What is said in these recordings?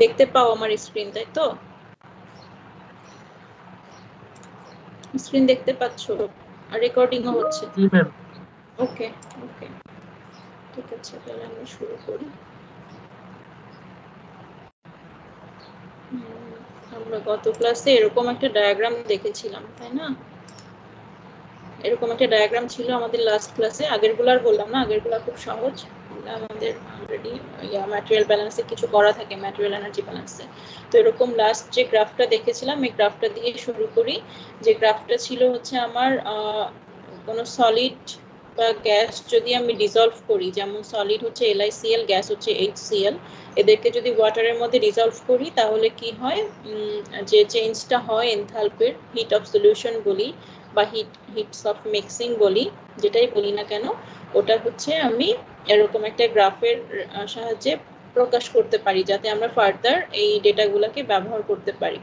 দেখতে পাও আমার স্ক্রিন, তাই তো? স্ক্রিন দেখতে পাচ্ছ আর রেকর্ডিংও হচ্ছে? জি ম্যাম। ওকে ওকে, ঠিক আছে, তাহলে আমি শুরু করি। আমরা গত ক্লাসে এরকম একটা ডায়াগ্রাম দেখেছিলাম, তাই না? এরকম একটা ডায়াগ্রাম ছিল আমাদের লাস্ট ক্লাসে। আগেরগুলো আর বললাম না, আগেরগুলো খুব সহজ, আমাদের অলরেডি ম্যাটেরিয়াল ব্যালেন্সে কিছু করা থাকে, ম্যাটেরিয়াল এনার্জি ব্যালেন্সে। তো এরকম লাস্ট যে গ্রাফটা দেখেছিলাম, এই গ্রাফটা দিয়ে শুরু করি। যে গ্রাফটা ছিল হচ্ছে আমার কোনো সলিড বা গ্যাস যদি আমি ডিজলভ করি, যেমন সলিড হচ্ছে LiCl, গ্যাস হচ্ছে HCl, এদেরকে যদি ওয়াটারের মধ্যে ডিজলভ করি তাহলে কি হয়, যে চেঞ্জটা হয় এনথালপির, হিট অফ সলিউশন বলি বা হিটস অফ মিক্সিং বলি, যেটাই বলি না কেন, ওটা হচ্ছে আমি এরকম একটা গ্রাফের সাহায্যে প্রকাশ করতে পারি, যাতে আমরা ফার্দার এই ডেটাগুলোকে ব্যবহার করতে পারি।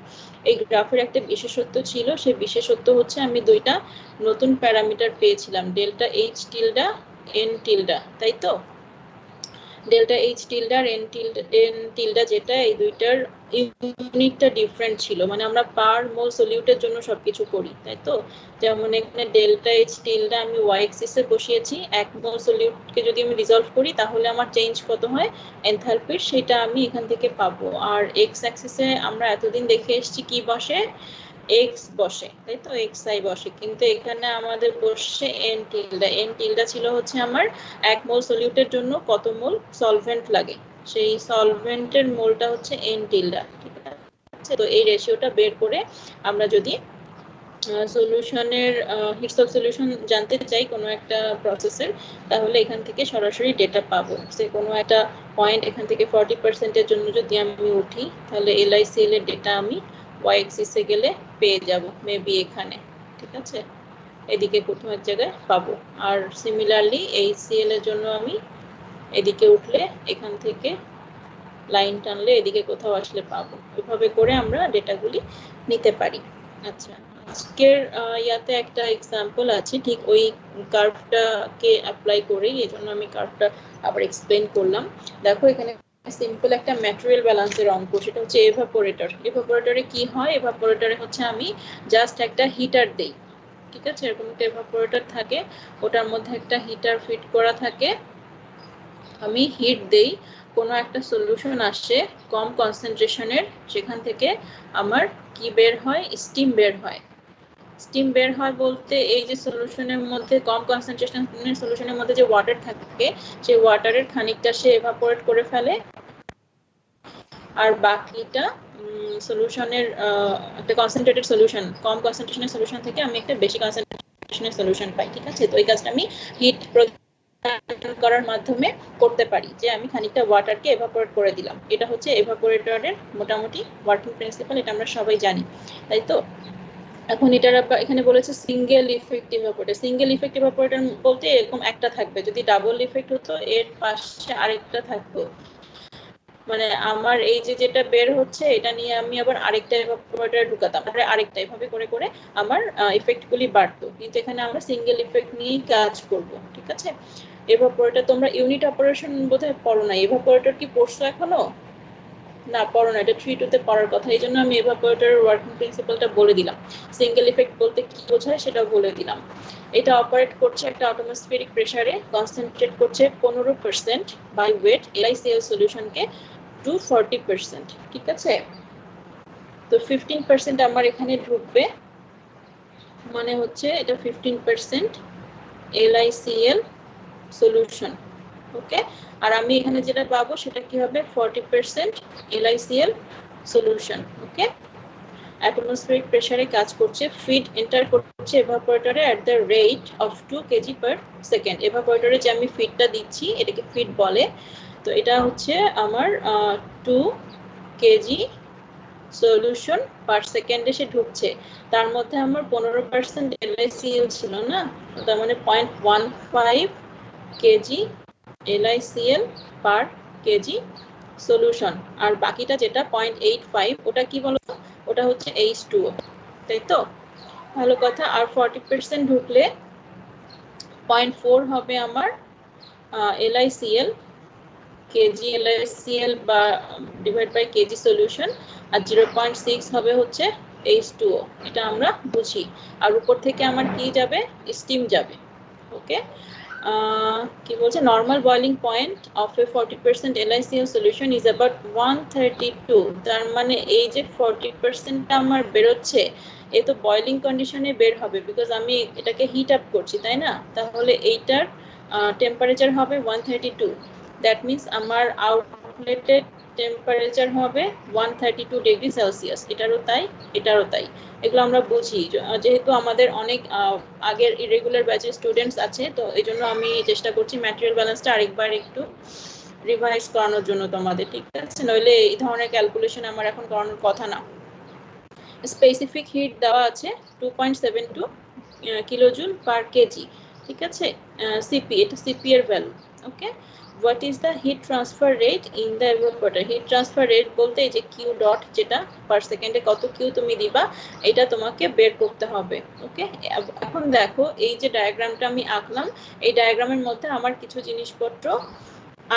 এই গ্রাফের একটা বিশেষত্ব ছিল, সেই বিশেষত্ব হচ্ছে আমি দুইটা নতুন প্যারামিটার পেয়েছিলাম, delta H Tilda, N Tilda, তাই তো? ডেল্টা এইচ টিলডা আর এন টিলডা যেটা, এই দুইটার ইউনিটটা ডিফারেন্ট ছিল, মানে আমরা পার মোল সলিউটের জন্য সবকিছু করি, তাই তো? যেমন এখানে ডেল্টা এইচ টিলডা আমি ওয়াই অ্যাক্সিসে বসিয়েছি, এক মোল সলিউটকে যদি আমি রিজলভ করি তাহলে আমার চেঞ্জ কত হয় এনথালপির, সেটা আমি এখান থেকে পাবো। আর এক্স অ্যাক্সিসে আমরা এতদিন দেখে এসেছি কি বসে, এক্স বসে, তাই তো? এক্স আই বসে, কিন্তু এখানে আমাদের বসে এন টিলডা। এন টিলডা ছিল হচ্ছে আমার এক মোল সলিউটের জন্য কত মোল সলভেন্ট লাগে, সেই সলভেন্টের মোলটা হচ্ছে এন টিলডা, ঠিক আছে? তো এই রেশিওটা বের করে আমরা যদি সলিউশনের হিটস অফ সলিউশন জানতে চাই কোনো একটা প্রসেসের, তাহলে এখান থেকে সরাসরি ডেটা পাবো। সে কোনো একটা পয়েন্ট এখান থেকে 40%-এর জন্য যদি আমি উঠি, তাহলে LiCl এর ডেটা আমি ওয়াই অ্যাক্সিসে গেলে পেয়ে যাব, মেবি এখানে, ঠিক আছে? এদিকে কোথাও এক জায়গায় পাবো। আর সিমিলারলি HCl এর জন্য আমি এদিকে উঠলে এখান থেকে লাইন টানলে এদিকে কোথাও আসলে পাবো। এভাবে করে আমরা ডেটাগুলি নিতে পারি। আচ্ছা, আজকের ইয়াতে একটা এক্সাম্পল আছে ঠিক ওই কার্ভটাকে অ্যাপ্লাই করেই, এই জন্য আমি কার্ভটা আবার এক্সপ্লেন করলাম। দেখো এখানে সিম্পল একটা ম্যাটেরিয়াল ব্যালেন্সের অঙ্ক, সেটা হচ্ছে এভাপোরেটর। এভাপোরেটরে কি হয়, এভাপোরেটরে হচ্ছে আমি জাস্ট একটা হিটার দেই, ঠিক আছে? এরকম একটা এভাপোরেটর থাকে, ওটার মধ্যে একটা হিটার ফিট করা থাকে, আমি হিট দেই, কোনো একটা সলিউশন আসে কম কনসেন্ট্রেশনের, সেখান থেকে আমার কি বের হয়, স্টিম বের হয়। স্টিম বের হয় বলতে এই যে সলিউশনের মধ্যে কম কনসেন্ট্রেশনের সলিউশনের মধ্যে যে ওয়াটার থাকে, সেই ওয়াটারের খানিকটা সে এভাপোরেট করে ফেলে, আর বাকিটা সলিউশনের একটা কনসেন্ট্রেটেড সলিউশন, কম কনসেন্ট্রেশনের সলিউশন থেকে আমি একটা বেশি কনসেন্ট্রেশনের সলিউশন পাই, ঠিক আছে? তো এই কাজটা আমি হিট করার মাধ্যমে করতে পারি, যে আমি খানিকটা ওয়াটারকে এভাপোরেট করে দিলাম। এটা হচ্ছে এভাপোরেটরের মোটামুটি ওয়ার্কিং প্রিন্সিপাল, এটা আমরা সবাই জানি, তাই তো? এখন এটার এখানে বলেছে single effect evaporator. Single effect evaporator বলতে এরকম একটা থাকবে, যদি ডাবল ইফেক্ট হতো এর পাশে আরেকটা থাকতো, মানে আমার এই যে যেটা বের হচ্ছে এটা নিয়ে আমি আবার আরেকটা এভাপোরেটরে ঢুকাতাম, তারপরে আরেকটা, এভাবে করে করে আমার ইফেক্টগুলি বাড়তো। কিন্তু এখানে আমরা সিঙ্গেল ইফেক্ট নিয়েই কাজ করব, ঠিক আছে? এভাপোরেটর তোমরা ইউনিট অপারেশন বোধহয় পড়ো না, এভাপোরেটর কি পড়ছো এখনো? না, পড়ো না, এটা 3-2 পড়ার কথা, এই জন্য আমি এভাপোরেটরের ওয়ার্কিং প্রিন্সিপালটা বলে দিলাম। সিঙ্গেল ইফেক্ট বলতে কি বোঝায় সেটাও বলে দিলাম। এটা অপারেট করছে একটা অ্যাটমসফেরিক প্রেসারে, কনসেন্ট্রেট করছে 15% বাই ওয়েট LiCl সলিউশনকে টু 40%, ঠিক আছে? তো 15% আমার এখানে ঢুকবে, মানে হচ্ছে এটা 15% LiCl সলিউশন, ওকে? আর আমি এখানে যেটা পাবো সেটা কি হবে, 40% LiCl সলিউশন, ওকে? অ্যাটমসফেরিক প্রেসারে কাজ করছে, ফিড এন্টার করছে এভাপোরেটরে at the rate of 2 kg per second। এভাপোরেটরে যে আমি ফিডটা দিচ্ছি এটাকে ফিড বলে। তো এটা হচ্ছে আমার 2 kg সলিউশন পার সেকেন্ডে সে ঢুকছে, তার মধ্যে আমার 15% LiCl ছিল না, তার মানে 0.15 কেজি LiCl পার কেজি সলিউশন। আর বাকিটা যেটা 0.85, ওটা কি বলো, ওটা হচ্ছে H2O, তাই তো? ভালো কথা। আর 40% ঢুকলে 0.4 হবে আমার LiCl কেজি LiCl বা ডিভাইড বাই কেজি সলিউশন, আর 0.6 হবে হচ্ছে H2O। এটা আমরা বুঝি। আর উপর থেকে আমার কি যাবে, স্টিম যাবে। ওকে, কি বলছে, normal boiling point of A 40% LiCl solution is about 132। তার মানে এই যে 40%টা আমার বেরোচ্ছে, এ তো বয়লিং কন্ডিশনে বের হবে, বিকজ আমি এটাকে হিট আপ করছি, তাই না? তাহলে এইটার টেম্পারেচার হবে 132। দ্যাট মিনস আমার আউটলেটের টেম্পারেচার হবে 132 ডিগ্রি সেলসিয়াস। এটারও তাই, এটারও তাই। এগুলো আমরা বুঝি, যেহেতু আমাদের অনেক আগের ইরেগুলার ব্যাচের স্টুডেন্টস আছে, তো এই জন্য আমি চেষ্টা করছি ম্যাটেরিয়াল ব্যালেন্সটা আরেকবার একটু রিভাইজ করানোর জন্য তোমাদের, ঠিক আছে? নইলে এই ধরনের ক্যালকুলেশন আমার এখন করানোর কথা না। স্পেসিফিক হিট দেওয়া আছে 2.72 কিলোজুল পার কেজি, ঠিক আছে? সিপি, এটা সিপি এর value. Okay, what is the heat transfer rate in the evaporator? heat transfer rate বলতে এই যে কিউ ডট, যেটা পার সেকেন্ডে কত কিউ তুমি দিবা, এটা তোমাকে বের করতে হবে। ওকে, এখন দেখো এই যে ডায়াগ্রামটা আমি আঁকলাম, এই ডায়াগ্রামের মধ্যে আমার কিছু জিনিসপত্র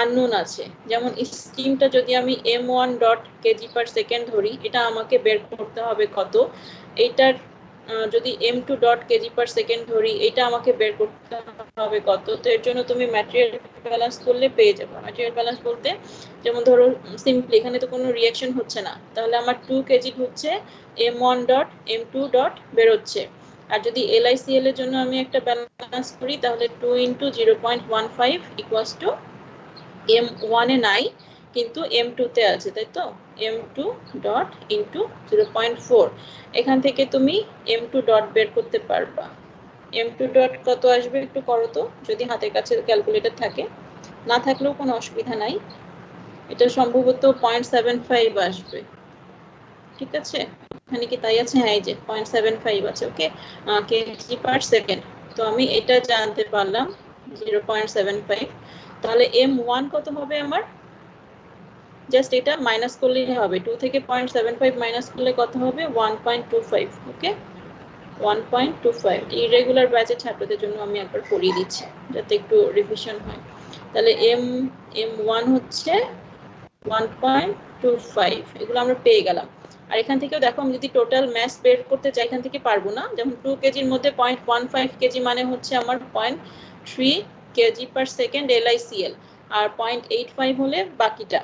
আননোন আছে। যেমন স্টিমটা যদি আমি m1 dot KG per second ধরি, এটা আমাকে বের করতে হবে কত। এইটার যদি m2 dot KG per second ধরি, এটা আমাকে বের করতে হবে কত। তো এর জন্য তুমি ম্যাটেরিয়াল ব্যালেন্স করলে পেয়ে যাবে। ম্যাটেরিয়াল ব্যালেন্স বলতে, যেমন ধরো সিম্পলি এখানে তো কোনো রিঅ্যাকশন হচ্ছে না, তাহলে আমার 2 কেজি ঢুকছে, m1 ডট m2 ডট বেরোচ্ছে। আর যদি LiCl এর জন্য আমি একটা ব্যালেন্স করি, তাহলে 2 ইন্টু 0.15 ইকুয়ালস টু m1 এ নাই কিন্তু m2 তে আছে, তাই তো? m2 ডট ইন্টু 0.4, এখান থেকে তুমি m2 ডট বের করতে পারবা। m2 ডট কত আসবে একটু করো তো, যদি হাতের কাছে ক্যালকুলেটর থাকে, না থাকলেও কোনো অসুবিধা নাই। এটা সম্ভবত 0.75 আসবে, ঠিক আছে? এখানে কি তাই আছে? হ্যাঁ, এই যে 0.75 আছে। ওকে, কেজি পার সেকেন্ড। তো আমি এটা জানতে পারলাম 0.75। তাহলে m1 কত হবে আমার? জাস্ট এটা মাইনাস করলেই হবে, 2 থেকে 0.75 মাইনাস করলে কত হবে? 1.25। ওকে, 1.25। ইরেগুলার ব্যাচের ছাত্রদের জন্য আমি একবার পড়িয়ে দিচ্ছি যাতে একটু রিভিশন হয়। তাহলে m1 হচ্ছে 1.25, এগুলো আমরা পেয়ে গেলাম। আর এখান থেকেও দেখো, আমি যদি টোটাল ম্যাস বের করতে চাই, এখান থেকে পারবো না। যেমন 2 কেজির মধ্যে 0.15 কেজি মানে হচ্ছে আমার 0.3 কেজি পার সেকেন্ড LiCl, আর 0.85 হলে বাকিটা,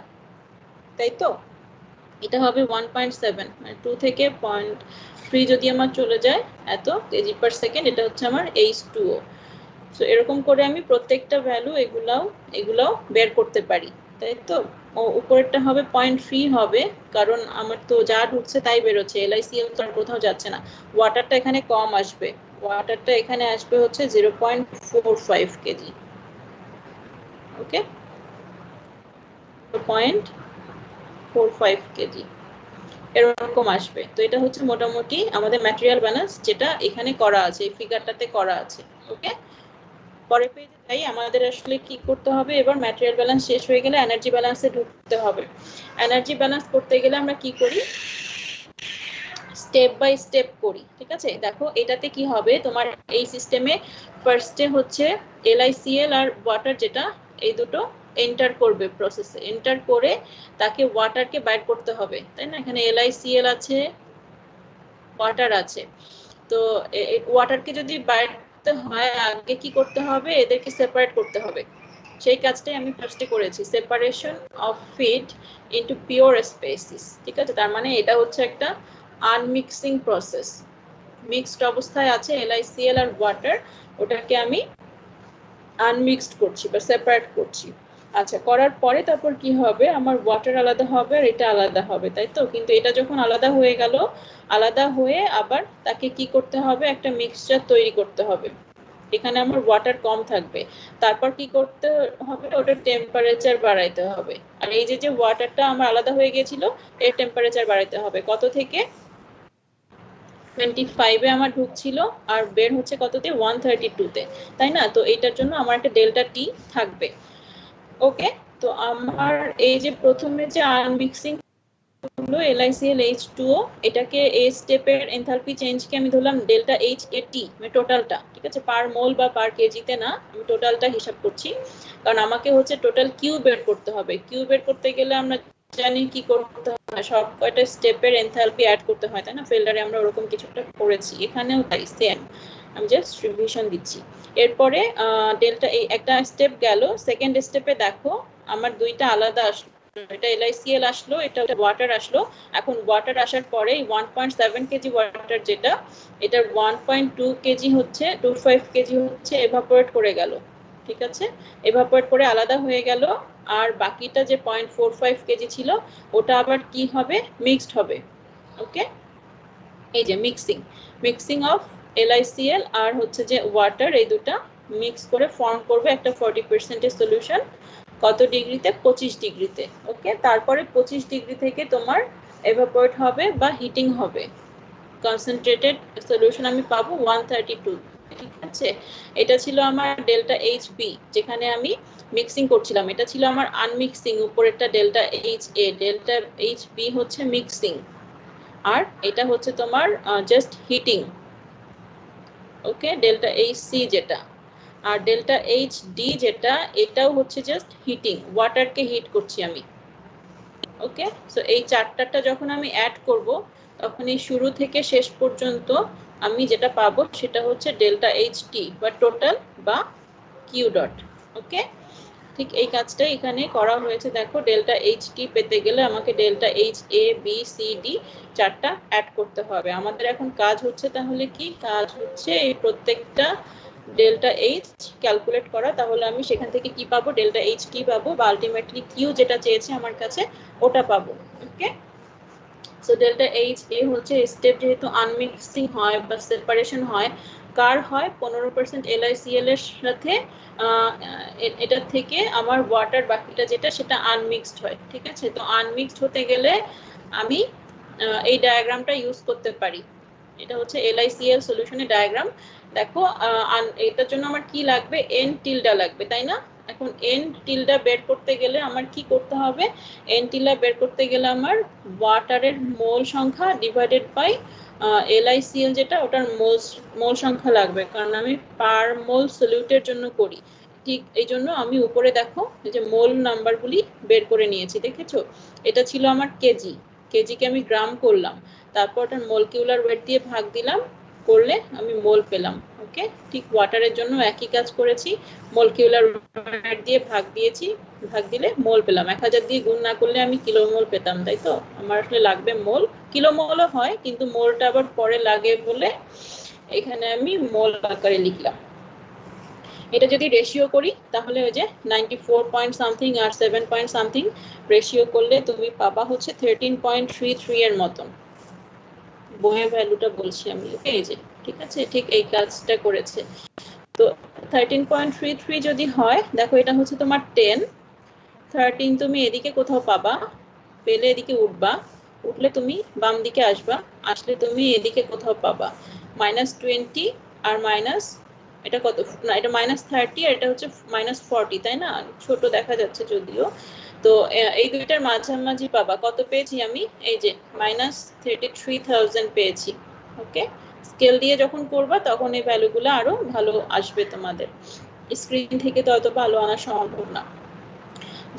তাই তো? এটা হবে 1.7, মানে 2 থেকে 0.3 যদি আমার চলে যায় এত কেজি পার সেকেন্ড, এটা হচ্ছে আমার H2O। সো এরকম করে আমি প্রত্যেকটা ভ্যালু এগুলাও বের করতে পারি, তাই তো? উপরেরটা হবে 0.3 হবে, কারণ আমার তো যা ঢুকছে তাই বেরোচ্ছে, LiCl তো আর কোথাও যাচ্ছে না। ওয়াটারটা এখানে কম আসবে, ওয়াটারটা এখানে আসবে হচ্ছে 0.45 কেজি। ওকে, 0.45 কেজি এরকম আসবে। তো এটা হচ্ছে মোটামুটি আমাদের ম্যাটেরিয়াল ব্যালেন্স, যেটা এখানে করা আছে, এই ফিগারটাতে করা আছে। ওকে, পরের পেজে যাই। আমাদের আসলে কি করতে হবে এবার? ম্যাটেরিয়াল ব্যালেন্স শেষ হয়ে গেলে এনার্জি ব্যালেন্সে ঢুকতে হবে। এনার্জি ব্যালেন্স করতে গেলে আমরা কি করি? স্টেপ বাই স্টেপ করি, ঠিক আছে? দেখো এটাতে কি হবে, তোমার এই সিস্টেমে ফার্স্টে হচ্ছে LiCl আর ওয়াটার, যেটা এই দুটো এন্টার করবে প্রসেসে, এন্টার করে তাকে ওয়াটারকে বাইর করতে হবে, তাই না? এখানে LiCl আছে, ওয়াটার আছে। তো ওয়াটারকে যদি বাইর করতে হয়, আগে কি করতে হবে? এদেরকে সেপারেট করতে হবে। সেই কাজটাই আমি ফার্স্টে করেছি, separation of feed into pure species, ঠিক আছে? তার মানে এটা হচ্ছে একটা আনমিক্সিং প্রসেস। মিক্সড অবস্থায় আছে LiCl আর ওয়াটার, ওটাকে আমি আনমিক্সড করছি বা সেপারেট করছি। আচ্ছা, করার পরে তারপর কি হবে? আমার ওয়াটার আলাদা হবে আর এটা আলাদা হবে, তাই তো? কিন্তু এটা যখন আলাদা হয়ে গেল, আলাদা হয়ে আবার তাকে কি করতে হবে? একটা মিক্সচার তৈরি করতে হবে। এখানে আমার ওয়াটার কম থাকবে, তারপর কি করতে হবে? ওটার টেম্পারেচার বাড়াইতে হবে। আর এই যে ওয়াটারটা আমার আলাদা হয়ে গিয়েছিল, এর টেম্পারেচার বাড়াইতে হবে কত থেকে? 25 এ আমার ঢুকছিল, আর বের হচ্ছে কততে? 132 তে, তাই না? তো এইটার জন্য আমার একটা ডেল্টা টি থাকবে। ওকে, তো আমার এই যে প্রথমে যে আনমিক্সিং হলো LiCl H2O, এটাকে এই স্টেপের এনথালপি চেঞ্জকে আমি ধরলাম ডেল্টা HAT, মানে টোটালটা, ঠিক আছে, পার মোল বা পার কেজিতে না, আমি টোটালটা হিসাব করছি, কারণ আমাকে হচ্ছে টোটাল কিউ বের করতে হবে। কিউ বের করতে গেলে আমরা জানি কি করতে হয়, সব কয়টা স্টেপের এনথালপি অ্যাড করতে হয়, তাই না? ফিল্টারে আমরা ওরকম কিছুটা করেছি, এখানেও তাই সেম, আমি জাস্ট রিভিশন দিচ্ছি। এরপরে ডেল্টা এই একটা স্টেপ গেল, সেকেন্ড স্টেপে দেখো আমার দুইটা আলাদা আসলো, এটা LiCl আসলো, এটা ওয়াটার আসলো। এখন ওয়াটার আসার পরে 1.7 কেজি ওয়াটার যেটা, এটার 1.2 কেজি হচ্ছে 25 কেজি হচ্ছে এভাপোরেট করে গেল, ঠিক আছে, এভাপোরেট করে আলাদা হয়ে গেল। আর বাকিটা যে 0.45 কেজি ছিল ওটা আবার কি হবে, মিক্সড হবে। ওকে, এই যে মিক্সিং অফ LiCl আর হচ্ছে যে ওয়াটার, এই দুটা মিক্স করে ফর্ম করবে একটা 40% সলিউশন। কত ডিগ্রিতে? 25 ডিগ্রিতে। ওকে, তারপরে 25 ডিগ্রি থেকে তোমার এভাপোরেট হবে বা হিটিং হবে, কনসেন্ট্রেটেড সলিউশন আমি পাবো 132, ঠিক আছে। এটা ছিল আমার ডেল্টা HB, যেখানে আমি মিক্সিং করছিলাম, এটা ছিল আমার আনমিক্সিং, উপরেরটা ডেল্টা HA, ডেল্টা HB হচ্ছে মিক্সিং, আর এটা হচ্ছে তোমার জাস্ট হিটিং। ওকে, ডেল্টা HC যেটা, আর ডেল্টা HD যেটা, এটাও হচ্ছে জাস্ট হিটিং, ওয়াটারকে হিট করছি আমি। ওকে, সো এই চারটাটা যখন আমি অ্যাড করব তখন এই শুরু থেকে শেষ পর্যন্ত আমি যেটা পাবো সেটা হচ্ছে ডেল্টা HT বা টোটাল বা কিউ ডট। ওকে, ঠিক এই কাজটাই এখানে করা হয়েছে। দেখো ডেল্টা HT পেতে গেলে আমাকে ডেল্টা HABCD চারটা অ্যাড করতে হবে। আমাদের এখন কাজ হচ্ছে তাহলে কি, কাজ হচ্ছে এই প্রত্যেকটা ডেল্টা H ক্যালকুলেট করা, তাহলে আমি সেখান থেকে কি পাবো, ডেল্টা HT পাবো বা আলটিমেটলি কিউ যেটা চেয়েছে আমার কাছে ওটা পাবো। ওকে, সো ডেল্টা HA হচ্ছে স্টেপ যেহেতু আনমিক্সিং হয় বা সেপারেশন হয়, কার হয় 15% LiCl এর সাথে, এটা থেকে আমার ওয়াটার বাকিটা যেটা সেটা আনমিক্সড হয়, ঠিক আছে। তো আনমিক্সড হতে গেলে আমি এই ডায়াগ্রামটা ইউজ করতে পারি, এটা হচ্ছে LiCl সলিউশনের ডায়াগ্রাম। দেখো এটার জন্য আমার কি লাগবে, N টিল্ডা লাগবে, তাই না? এখন N টিল্ডা বের করতে গেলে আমার কি করতে হবে, N টিল্ডা বের করতে গেলে আমার ওয়াটারের মোল সংখ্যা ডিভাইডেড বাই LiCl যেটা, ওটার মোল সংখ্যা লাগবে, কারণ আমি পার মোল সলিউটের জন্য করি। ঠিক এই জন্য আমি উপরে দেখো এই যে মোল নাম্বারগুলি বের করে নিয়েছি, দেখেছো? এটা ছিল আমার কেজি, কেজিকে আমি গ্রাম করলাম, তারপর ওটার মলিকিউলার ওয়েট দিয়ে ভাগ দিলাম, করলে আমি মোল পেলাম। ওকে, ঠিক ওয়াটারের জন্য একই কাজ করেছি, মলিকিউলার ওয়েট দিয়ে ভাগ দিয়েছি, ভাগ দিলে মোল পেলাম। 1000 দিয়ে গুণ না করলে আমি কিলোমোল পেতাম, তাই তো? আমার আসলে লাগবে মোল, কিলোমোলও হয় কিন্তু মোলটা আবার পরে লাগে বলে এখানে আমি মোল আকারে লিখলাম। এটা যদি রেশিও করি তাহলে ওই যে 94 পয়েন্ট সামথিং আর 7 পয়েন্ট সামথিং রেশিও করলে তুমি পাবা হচ্ছে 13.33 এর মতন, বইয়ের ভ্যালুটা বলছি আমি। এই যে, ঠিক আছে, ঠিক এই কাজটা করেছে। তো 13.33 যদি হয়, দেখো এটা হচ্ছে তোমার 10, 13 তুমি এদিকে কোথাও পাবা, পেলে এদিকে উঠবা, উঠলে তুমি বাম দিকে আসবা, আসলে তুমি এদিকে কোথাও পাবা -20 আর মাইনাস, এটা কত না, এটা -30 আর এটা হচ্ছে -40, তাই না? ছোট দেখা যাচ্ছে যদিও। তো এই দুইটার মাঝামাঝি পাবা, কত পেয়েছি আমি, এই যে -33,000 পেয়েছি। ওকে, স্কেল দিয়ে যখন করবা তখন এই ভ্যালুগুলো আরো ভালো আসবে তোমাদের, স্ক্রিন থেকে তো অত ভালো আনা সম্ভব না।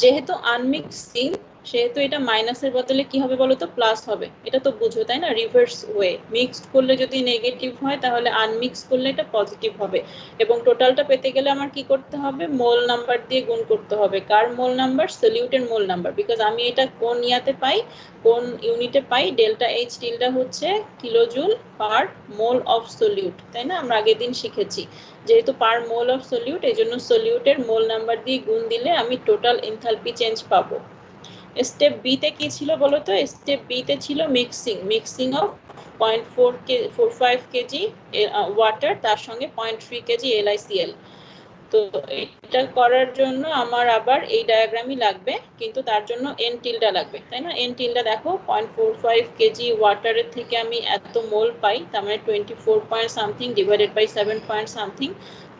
যেহেতু আনমিক্সিং সেহেতু এটা মাইনাসের বদলে কি হবে বলো তো, প্লাস হবে, এটা তো বুঝো তাই না? রিভার্স ওয়ে, মিক্সড করলে যদি নেগেটিভ হয় তাহলে আনমিক্স করলে এটা পজিটিভ হবে। এবং টোটালটা পেতে গেলে আমার কি করতে হবে, মোল নাম্বার দিয়ে গুণ করতে হবে। কার মোল নাম্বার? সলিউটের মোল নাম্বার, বিকজ আমি এটা কোন ইয়াতে পাই, কোন ইউনিটে পাই, ডেল্টা H টিল্ডা হচ্ছে kilojoule per mole of solute, তাই না? আমরা আগের দিন শিখেছি, যেহেতু পার মোল অফ সলিউট, এই জন্য সলিউটের মোল নাম্বার দিয়ে গুণ দিলে আমি টোটাল এনথালপি চেঞ্জ পাবো। স্টেপ বি তে কি ছিল বলো তো? স্টেপ বি তে ছিল মিক্সিং অফ 0.45 কেজি ওয়াটার, তার সঙ্গে 0.3 কেজি LiCl। তো এটা করার জন্য আমার আবার এই ডায়াগ্রামই লাগবে, কিন্তু তার জন্য N টিল্ডা লাগবে, তাই না? N টিল্ডা দেখো 0.45 কেজি ওয়াটারের থেকে আমি এত মোল পাই, তার মানে 24 point something divided by 7 point something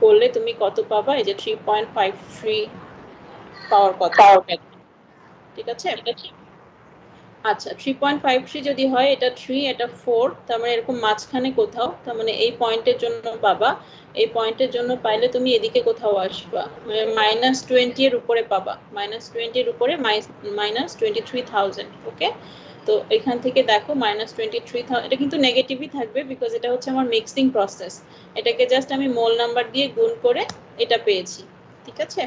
করলে তুমি কত পাবা, এই যে 3.53 পাওয়ার কথা, ঠিক আছে? আচ্ছা 3.53 যদি হয়, এটা 3 এটা 4, তার মানে এরকম মাঝখানে কোথাও, তার মানে এই পয়েন্টের জন্য পাবা, এই পয়েন্টের জন্য পাইলে তুমি এদিকে কোথাও আসবা, মানে -20 এর উপরে পাবা, -20 এর উপরে -23,000। ওকে, তো এখান থেকে দেখো -23,000, এটা কিন্তু নেগেটিভই থাকবে বিকজ এটা হচ্ছে আমার মিক্সিং প্রসেস, এটাকে জাস্ট আমি মোল নাম্বার দিয়ে গুণ করে এটা পেয়েছি। ঠিক আছে,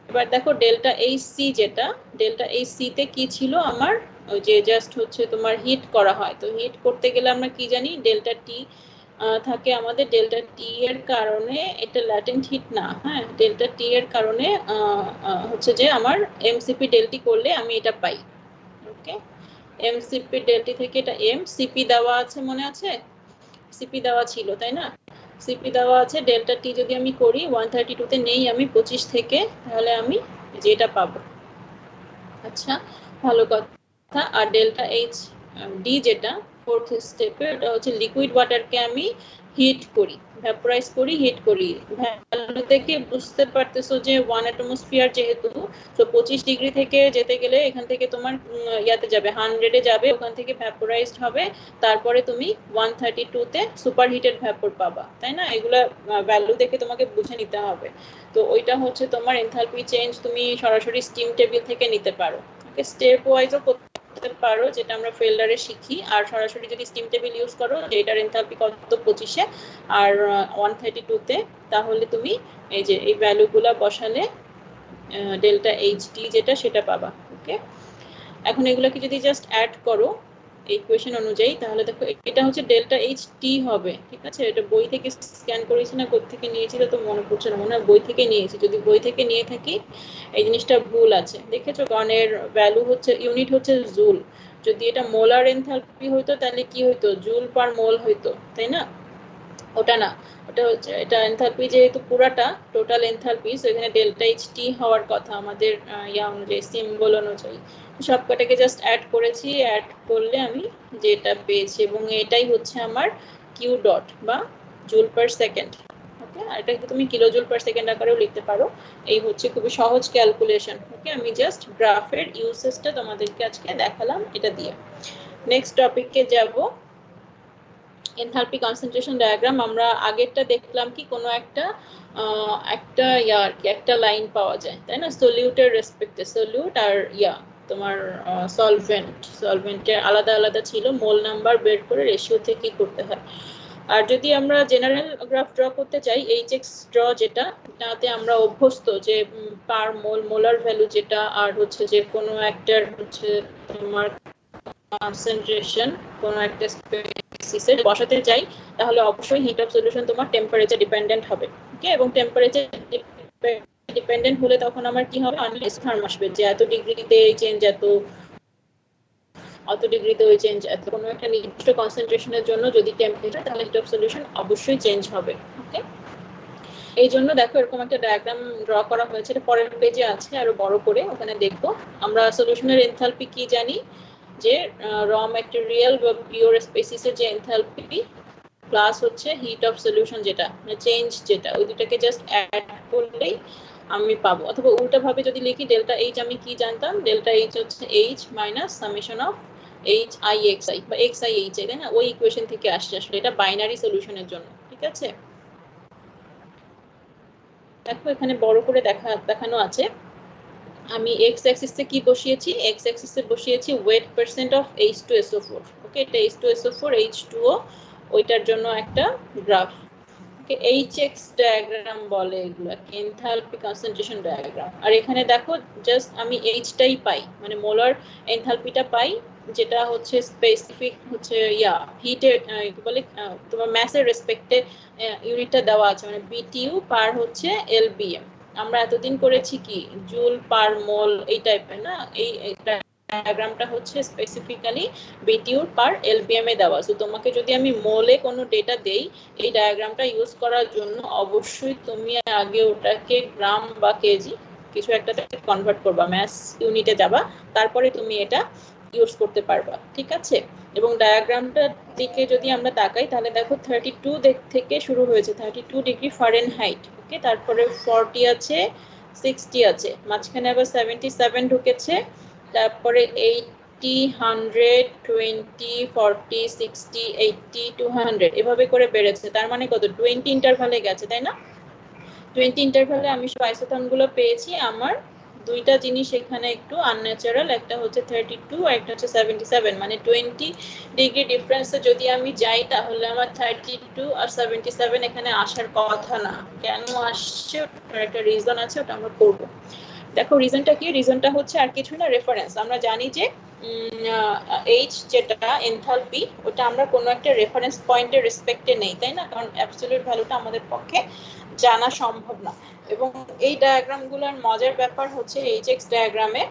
এবার দেখো ডেল্টা এইচ সি, যেটা ডেল্টা এইচ সি তে কি ছিল আমার, ওই যে জাস্ট হচ্ছে তোমার হিট করা হয়, তো হিট করতে গেলে আমরা কি জানি ডেল্টা টি থাকে আমাদের, ডেল্টা টি এর কারণে এটা ল্যাটেন্ট হিট না, হ্যাঁ ডেল্টা টি এর কারণে হচ্ছে যে আমার এমসিপি ডেলটি করলে আমি এটা পাই। ওকে, এমসিপি ডেলটি থেকে এটা এম সিপি দেওয়া আছে, মনে আছে সিপি দেওয়া ছিল তাই না, সিপি দেওয়া আছে, ডেল্টা টি যদি আমি করি 132 তে নেই আমি 25 থেকে, তাহলে আমি যেটা পাবো। আচ্ছা ভালো কথা। আর ডেল্টা এইচ ডি যেটা ফোর্থ স্টেপে, এটা হচ্ছে লিকুইড ওয়াটারকে আমি হিট করি, ভ্যাপোরাইজ করি, হিট করি। ভ্যালু থেকে বুঝতে পারতেছো যে 1 অ্যাটমসফিয়ার যেহেতু, তো 25 ডিগ্রি থেকে যেতে গেলে এখান থেকে তোমার ইয়াতে যাবে 100 এ যাবে, ওখান থেকে ভ্যাপোরাইজড হবে, তারপরে তুমি 132 তে সুপার হিটেড ভ্যাপর পাবা, তাই না? এগুলা ভ্যালু দেখে তোমাকে বুঝে নিতে হবে। তো ওইটা হচ্ছে তোমার এনথালপি চেঞ্জ, তুমি সরাসরি স্টিম টেবিল থেকে নিতে পারো। ওকে, স্টেপ ওয়াইজও করতে পারো, যেটা আমরা ফেল্ডারে শিখি, আর সরাসরি যদি স্টিম টেবিল ইউজ করো যে এটার এনথালপি কত 25-এ আর 132 তে, তাহলে তুমি এই যে এই ভ্যালুগুলা বসালে ডেল্টা এইচডি যেটা সেটা পাবা। ওকে, এখন এগুলোকে যদি জাস্ট অ্যাড করো এই ইকুয়েশন অনুযায়ী, তাহলে দেখো এটা হচ্ছে ডেল্টা এইচ টি হবে। ঠিক আছে, এটা বই থেকে স্ক্যান করেছি না কোথা থেকে নিয়েছি তো মনে পড়ছে না, মনে হয় বই থেকে নিয়েছি। যদি বই থেকে নিয়ে থাকি এই জিনিসটা ভুল আছে, দেখেছো গনের ভ্যালু হচ্ছে, ইউনিট হচ্ছে জুল, যদি এটা মোলার এনথালপি হইতো তাহলে কি হইতো, জুল পার মোল হইতো, তাই না? ওটা না, ওটা হচ্ছে এটা এনথালপি যেহেতু পুরাটা টোটাল এনথালপি, সো এখানে ডেল্টা এইচ টি হওয়ার কথা আমাদের ইয়া অনুযায়ী, সিম্বল অনুযায়ী। সবকটাকে জাস্ট অ্যাড করেছি, অ্যাড করলে আমি যেটা পেয়েছি, এবং এটাই হচ্ছে আমার কিউ ডট বা জুল পার সেকেন্ড। ওকে, আর এটা তুমি কিলো জুল পার সেকেন্ড আকারেও লিখতে পারো। এই হচ্ছে খুবই সহজ ক্যালকুলেশন। ওকে, আমি জাস্ট গ্রাফের ইউসেসটা তোমাদেরকে আজকে দেখালাম এটা দিয়ে। নেক্সট টপিকে যাব, এনথালপি কনসেন্ট্রেশন ডায়াগ্রাম। আমরা আগেরটা দেখলাম কি কোনো একটা একটা লাইন পাওয়া যায়, তাই না, সলিউটের রেসপেক্টে, সলিউট আর তোমার সলভেন্টের আলাদা আলাদা ছিল, মোল নাম্বার বের করে রেশিও থেকে করতে হয়। আর যদি আমরা জেনারেল গ্রাফ ড্র করতে চাই, এইচএক্স ড্র যেটা, তাতে আমরা অভ্যস্ত যে পার মোল, মোলার ভ্যালু যেটা, আর হচ্ছে যে কোনো একটার হচ্ছে তোমার কনসেন্ট্রেশন কোনো একটা স্পেসিসে বসাতে চাই, তাহলে অবশ্যই হিট অফ সলিউশন তোমার টেম্পারেচার ডিপেন্ডেন্ট হবে। ওকে, এবং টেম্পারেচার ডিপেন্ডেন্ট হলে তখন আমার কি হবে, আনএক্সথার্ম আসবে, যে এত ডিগ্রিতে এই চেঞ্জ, অত ডিগ্রিতে ওই চেঞ্জ, এত কোনো একটা নির্দিষ্ট কনসেন্ট্রেশনের জন্য যদি টেম্পারেচার, তাহলে হিট অফ সলিউশন অবশ্যই চেঞ্জ হবে। ওকে, এই জন্য দেখো এরকম একটা ডায়াগ্রাম ড্র করা হয়েছে, এটা পরের পেজে আছে আরো বড় করে, ওখানে দেখো আমরা সলিউশনের এনথালপি কি জানি, যে র ম্যাটেরিয়াল বা পিওর স্পেসিসের যে এনথালপি প্লাস হচ্ছে হিট অফ সলিউশন যেটা চেঞ্জ, যেটা ওই দুটাকে জাস্ট অ্যাড করলেই আমি পাবো। অথবা উল্টা ভাবে যদি লিখি, ডেল্টা এইচ আমি কি জানতাম, ডেল্টা এইচ হচ্ছে H minus summation of H I x I বা এক্স আই এইচ আই, তাই না? ওই ইকুয়েশন থেকে আসছে আসলে, এটা বাইনারি সলিউশনের জন্য। ঠিক আছে, দেখো এখানে বড় করে দেখানো আছে। আমি এক্স অ্যাক্সিসে কি বসিয়েছি, এক্স অ্যাক্সিসে বসিয়েছি ওয়েট পার্সেন্ট অফ H2SO4। ওকে, এটা H2SO4 H2O, ওইটার জন্য একটা গ্রাফ। ওকে, এইচএক্স ডায়াগ্রাম বলে এগুলো, এনথালপি কনসেন্ট্রেশন ডায়াগ্রাম। আর এখানে দেখো জাস্ট আমি এইচটাই পাই, মানে মোলার এনথালপিটা পাই, যেটা হচ্ছে স্পেসিফিক হচ্ছে হিটের বলে তোমার ম্যাসের রেসপেক্টে ইউনিটটা দেওয়া আছে, মানে বিটিইউ পার হচ্ছে এলবিএম। আমরা এতদিন করেছি কি জুল পার মোল এই টাইপের না, এই ডায়াগ্রামটা হচ্ছে স্পেসিফিক্যালি বিটিইউ পার এলবিএম এ দেওয়া। সো তোমাকে যদি আমি মোলে কোনো ডেটা দেই, এই ডায়াগ্রামটা ইউজ করার জন্য অবশ্যই তুমি আগে ওটাকে গ্রাম বা কেজি কিছু একটাতে কনভার্ট করবা, ম্যাস ইউনিটে যাবা, তারপরে তুমি এটা ইউজ করতে পারবা। ঠিক আছে, এবং ডায়াগ্রামটার দিকে যদি আমরা তাকাই, তাহলে দেখো 32 থেকে শুরু হয়েছে, 32 ডিগ্রি ফারেনহাইট। ওকে, তারপরে 40 আছে, 60 আছে, মাঝখানে আবার 77 ঢুকেছে, তারপরে 80 20, 100, 20, 40, 60, 80, 200 এভাবে করে বেড়েছে। তার মানে কত? 20 ইন্টারভালে গেছে, তাই না? 20 ইন্টারভালে আমি সব আইসোথর্মগুলো পেয়েছি। আমার দুইটা জিনিস এখানে একটু আনন্যাচারাল, একটা হচ্ছে 32 আর একটা হচ্ছে 77, মানে 20 ডিগ্রি ডিফারেন্সে যদি আমি যাই তাহলে আমার 32 আর 77 এখানে আসার কথা না। কেন আসছে ওটার একটা রিজন আছে, ওটা আমরা করব। দেখো রিজনটা কি? রিজনটা হচ্ছে আর কিছু না, রেফারেন্স। আমরা জানি যে এইচ যেটা এনথালপি, ওটা আমরা কোনো একটা রেফারেন্স পয়েন্টের রেসপেক্টে নেই, তাই না? কারণ অ্যাবসলিউট ভ্যালুটা আমাদের পক্ষে জানা সম্ভব না। এবং এই ডায়াগ্রামগুলোর মজার ব্যাপার হচ্ছে এইচএক্স ডায়াগ্রামে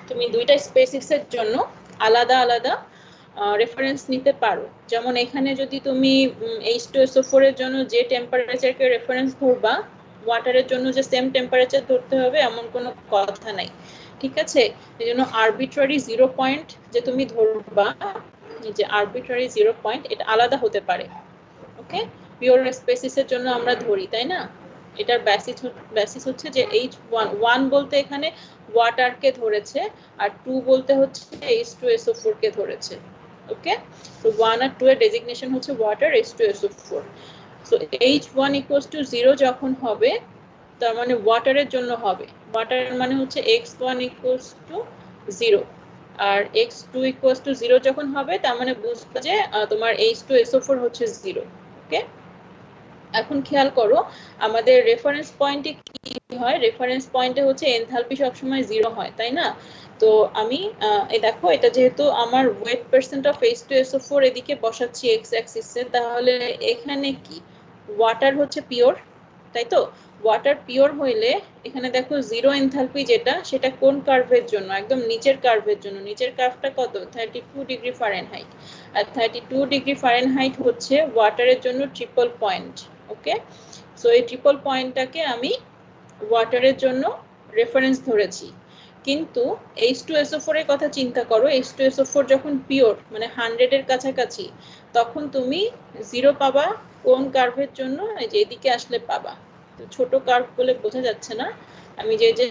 তুমি দুইটা স্পেসিসের জন্য আলাদা আলাদা রেফারেন্স নিতে পারো। যেমন এখানে যদি তুমি H2SO4 এর জন্য যে টেম্পারেচারকে রেফারেন্স ধরবা, ওয়াটারের জন্য যে সেম টেম্পারেচার ধরতে হবে এমন কোনো কথা নাই, ঠিক আছে? এই জন্য আরবিট্রারি 0 পয়েন্ট যে তুমি ধরবা, যে আরবিট্রারি 0 পয়েন্ট, এটা আলাদা হতে পারে। ওকে, পিওর স্পেসিসের জন্য আমরা ধরি, তাই না? এটার বেসিস হচ্ছে যে H1 বলতে এখানে ওয়াটারকে ধরেছে, আর 2 বলতে হচ্ছে H2SO4 কে ধরেছে। ওকে, তো 1 আর 2 এর ডেজিগনেশন হচ্ছে ওয়াটার, H2SO4। সো H1 = 0 যখন হবে, তার মানে ওয়াটারের জন্য হবে। ওয়াটার মানে হচ্ছে x1 = 0 আর x2 = 0 যখন হবে, তার মানে বুঝবে যে তোমার H2SO4 হচ্ছে 0। ওকে, এখন খেয়াল করো আমাদের রেফারেন্স পয়েন্টে কি হয়? রেফারেন্স পয়েন্টে হচ্ছে এনথালপি সবসময় 0 হয়, তাই না? তো আমি এই দেখো, এটা যেহেতু আমার ওয়েট পার্সেন্ট অফ H2SO4 এদিকে বসাচ্ছি x অ্যাক্সিসে, তাহলে এখানে কি ওয়াটার হচ্ছে পিওর, তাই তো? ওয়াটার পিওর হইলে এখানে দেখো 0 এনথালপি যেটা, সেটা কোন কার্ভের জন্য? একদম নিচের কার্ভের জন্য। নিচের কার্ভটা কত? 32 ডিগ্রি ফারেনহাইট। আর 32 ডিগ্রি ফারেনহাইট হচ্ছে ওয়াটারের জন্য ট্রিপল পয়েন্ট। ওকে, সো এই ট্রিপল পয়েন্টটাকে আমি ওয়াটারের জন্য রেফারেন্স ধরেছি। কিন্তু H2SO4 এর কথা চিন্তা করো। H2SO4 যখন পিওর, মানে 100 এর কাছাকাছি, তখন তুমি 0 পাবা কোন কার্ভের জন্য? এই যে এদিকে আসলে পাবা। তো ছোট কার্ভ বলে বোঝা যাচ্ছে না, আমি যে যে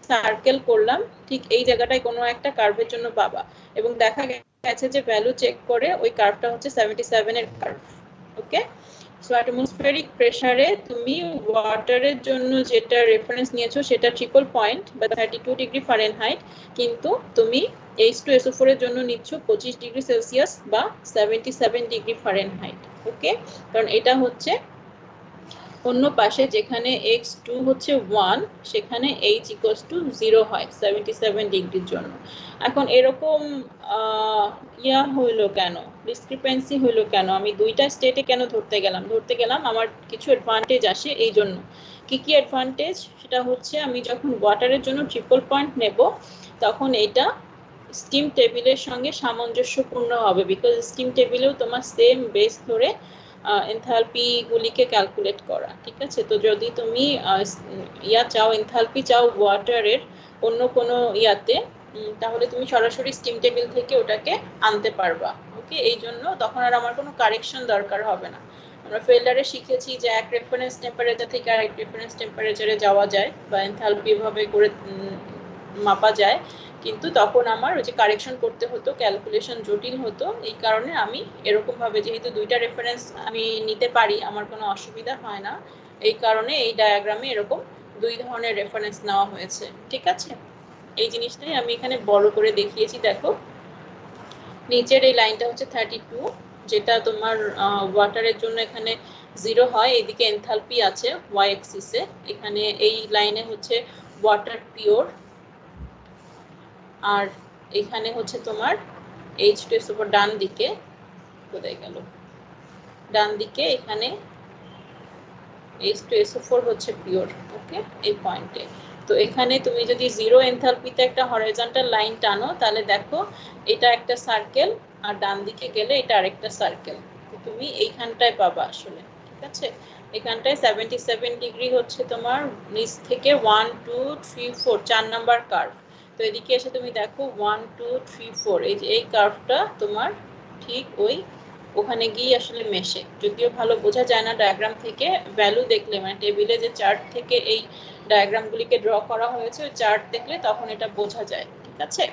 সার্কেল করলাম ঠিক এই জায়গাটায় কোনো একটা কার্ভের জন্য পাবা। এবং দেখা গেছে যে ভ্যালু চেক করে ওই কার্ভটা হচ্ছে 77 এর কার্ভ। ওকে, সো অ্যাটমসফেরিক প্রেসারে তুমি ওয়াটারের জন্য যেটা রেফারেন্স নিয়েছো সেটা ট্রিপল পয়েন্ট বা 32 ডিগ্রি ফারেনহাইট, কিন্তু তুমি H2SO4 এর জন্য নিচ্ছ 25 ডিগ্রি সেলসিয়াস বা 77 ডিগ্রি ফারেনহাইট। ওকে, কারণ এটা হচ্ছে অন্য পাশে, যেখানে x2 হচ্ছে 1, সেখানে h = 0 হয় 77 ডিগ্রির জন্য। এখন এরকম হইলো কেন? ডিসক্রিপেন্সি হইলো কেন? আমি দুইটা স্টেটে কেন ধরতে গেলাম? আমার কিছু অ্যাডভান্টেজ আসে এই জন্য। কি কি অ্যাডভান্টেজ? সেটা হচ্ছে আমি যখন ওয়াটারের জন্য ট্রিপল পয়েন্ট নেব, তখন এটা স্টিম টেবিলের সঙ্গে সামঞ্জস্যপূর্ণ হবে, বিকজ স্টিম টেবিলেও তোমার সেম বেস ধরে এনথালপি গুলিকে ক্যালকুলেট করা, ঠিক আছে? তো যদি তুমি চাও, এনথালপি চাও ওয়াটারের অন্য কোনো ইয়াতে, তাহলে তুমি সরাসরি স্টিম টেবিল থেকে ওটাকে আনতে পারবা। ওকে, এই জন্য তখন আর আমার কোনো কারেকশন দরকার হবে না। আমরা ফিল্টারে শিখেছি যে এক রেফারেন্স টেম্পারেচার থেকে আরেক রেফারেন্স টেম্পারেচারে যাওয়া যায় বা এনথালপি ভাবে করে মাপা যায়, কিন্তু তখন আমার ওই যে কারেকশন করতে হতো, ক্যালকুলেশন জটিল হতো। এই কারণে আমি এরকম ভাবে, যেহেতু দুইটা রেফারেন্স আমি নিতে পারি, আমার কোনো অসুবিধা হয় না, এই কারণে এই ডায়াগ্রামে এরকম দুই ধরনের রেফারেন্স নেওয়া হয়েছে, ঠিক আছে? এই জিনিসটাই আমি এখানে বড় করে দেখিয়েছি। দেখো নিচের এই লাইনটা হচ্ছে 32, যেটা তোমার ওয়াটারের জন্য এখানে 0 হয়, এদিকে এনথালপি আছে y অ্যাক্সিসে, এখানে এই লাইনে হচ্ছে ওয়াটার পিওর, আর এখানে হচ্ছে তোমার H2SO4 ডান দিকে, কোথায় গেল? ডান দিকে এখানে H2SO4 হচ্ছে পিওর। ওকে, এই পয়েন্টে। তো এখানে তুমি যদি 0 এনথালপিতে একটা হরাইজন্টাল লাইন টানো, তাহলে দেখো এটা একটা সার্কেল, আর ডান দিকে গেলে এটা আরেকটা সার্কেল। তো তুমি এইখানটায় পাবা আসলে, ঠিক আছে? এখানটায় 77 ডিগ্রি হচ্ছে তোমার নিচ থেকে 1 2 3 4 4 নাম্বার কার্ভ। তো এদিকে এসে তুমি দেখো 1 2 3 4, এই যে এই কার্ভটা তোমার ঠিক ওখানে গিয়ে আসলে মেশে। যদিও ভালো বোঝা যায় না ডায়াগ্রাম থেকে, ভ্যালু দেখলে, মানে টেবিলে যে চার্ট থেকে এই ডায়াগ্রামগুলিকে ড্র করা হয়েছে, ওই চার্ট দেখলে তখন এটা বোঝা যায়, ঠিক আছে?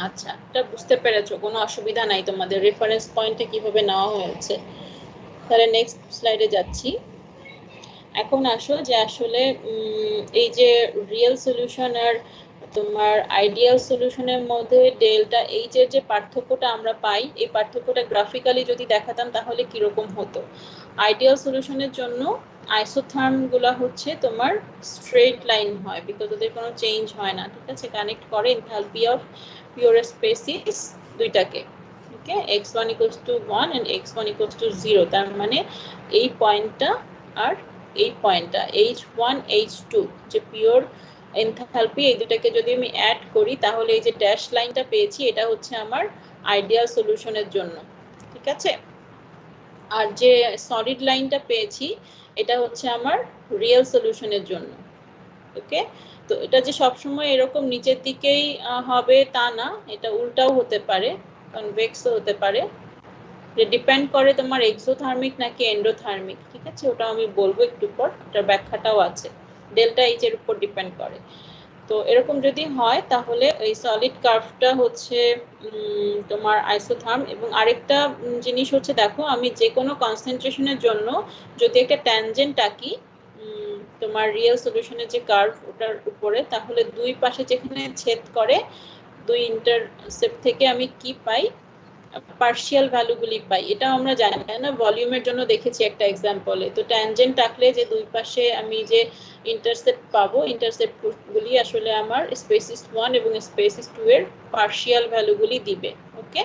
আচ্ছা, এটা বুঝতে পেরেছো, কোনো অসুবিধা নাই তোমাদের, রেফারেন্স পয়েন্টে কিভাবে নেওয়া হয়েছে। তাহলে নেক্সট স্লাইডে যাচ্ছি। এখন আসো যে আসলে এই যে রিয়েল সলিউশন আর তোমার আইডিয়াল সলিউশনের মধ্যে ডেল্টা এইচ এর যে পার্থক্যটা আমরা পাই, এই পার্থক্যটা গ্রাফিক্যালি যদি দেখাতাম তাহলে কিরকম হতো। আইডিয়াল সলিউশনের জন্য আইসোথার্ম গুলা হচ্ছে তোমার স্ট্রেট লাইন হয়, বিকজ ওদের কোনো চেঞ্জ হয় না, ঠিক আছে, কানেক্ট করে এনথালপি অফ পিওর স্পেসিস দুইটাকে। ওকে, x1 equals to 1 and x1 equals to 0, তার মানে এই পয়েন্টটা আর এই পয়েন্টটা h1 h2 যে পিওর এনথালপি, এই দুটাকে যদি আমি অ্যাড করি তাহলে এই যে ড্যাশ লাইনটা পেয়েছি এটা হচ্ছে আমার আইডিয়াল সলিউশনের জন্য, ঠিক আছে। আর যে সলিড লাইনটা পেয়েছি এটা হচ্ছে আমার রিয়েল সলিউশনের জন্য। ওকে, তো এটা যে সবসময় এরকম নিচের দিকেই হবে তা না, এটা উল্টাও হতে পারে, কনভেক্সও হতে পারে, ডিপেন্ড করে তোমার এক্সোথার্মিক নাকি এন্ডোথার্মিক, ঠিক আছে, ওটা আমি বলবো একটু পর, ওটার ব্যাখ্যাটাও আছে, ডেল্টা এইচ এর উপর ডিপেন্ড করে। তো এরকম যদি হয় তাহলে এই সলিড কার্ভটা হচ্ছে তোমার আইসোথার্ম। এবং আরেকটা জিনিস হচ্ছে, দেখো আমি যে কোনো কনসেন্ট্রেশনের জন্য যদি একটা ট্যানজেন্ট আঁকি তোমার রিয়েল সলিউশনের যে কার্ভ ওটার উপরে, তাহলে দুই পাশে যেখানে ছেদ করে দুই ইন্টারসেপ্ট থেকে আমি কি পাই, পার্শিয়াল ভ্যালুগুলি পাই। এটা আমরা জানি না, ভলিউমের জন্য দেখেছি একটা এক্সাম্পলে। তো ট্যানজেন্ট আঁকলে যে দুই পাশে আমি যে ইন্টারসেপ্ট পাবো, ইন্টারসেপ্ট গুলি আসলে আমার স্পেসিস 1 এবং স্পেসিস 2 এর পার্শিয়াল ভ্যালুগুলি দিবে। ওকে,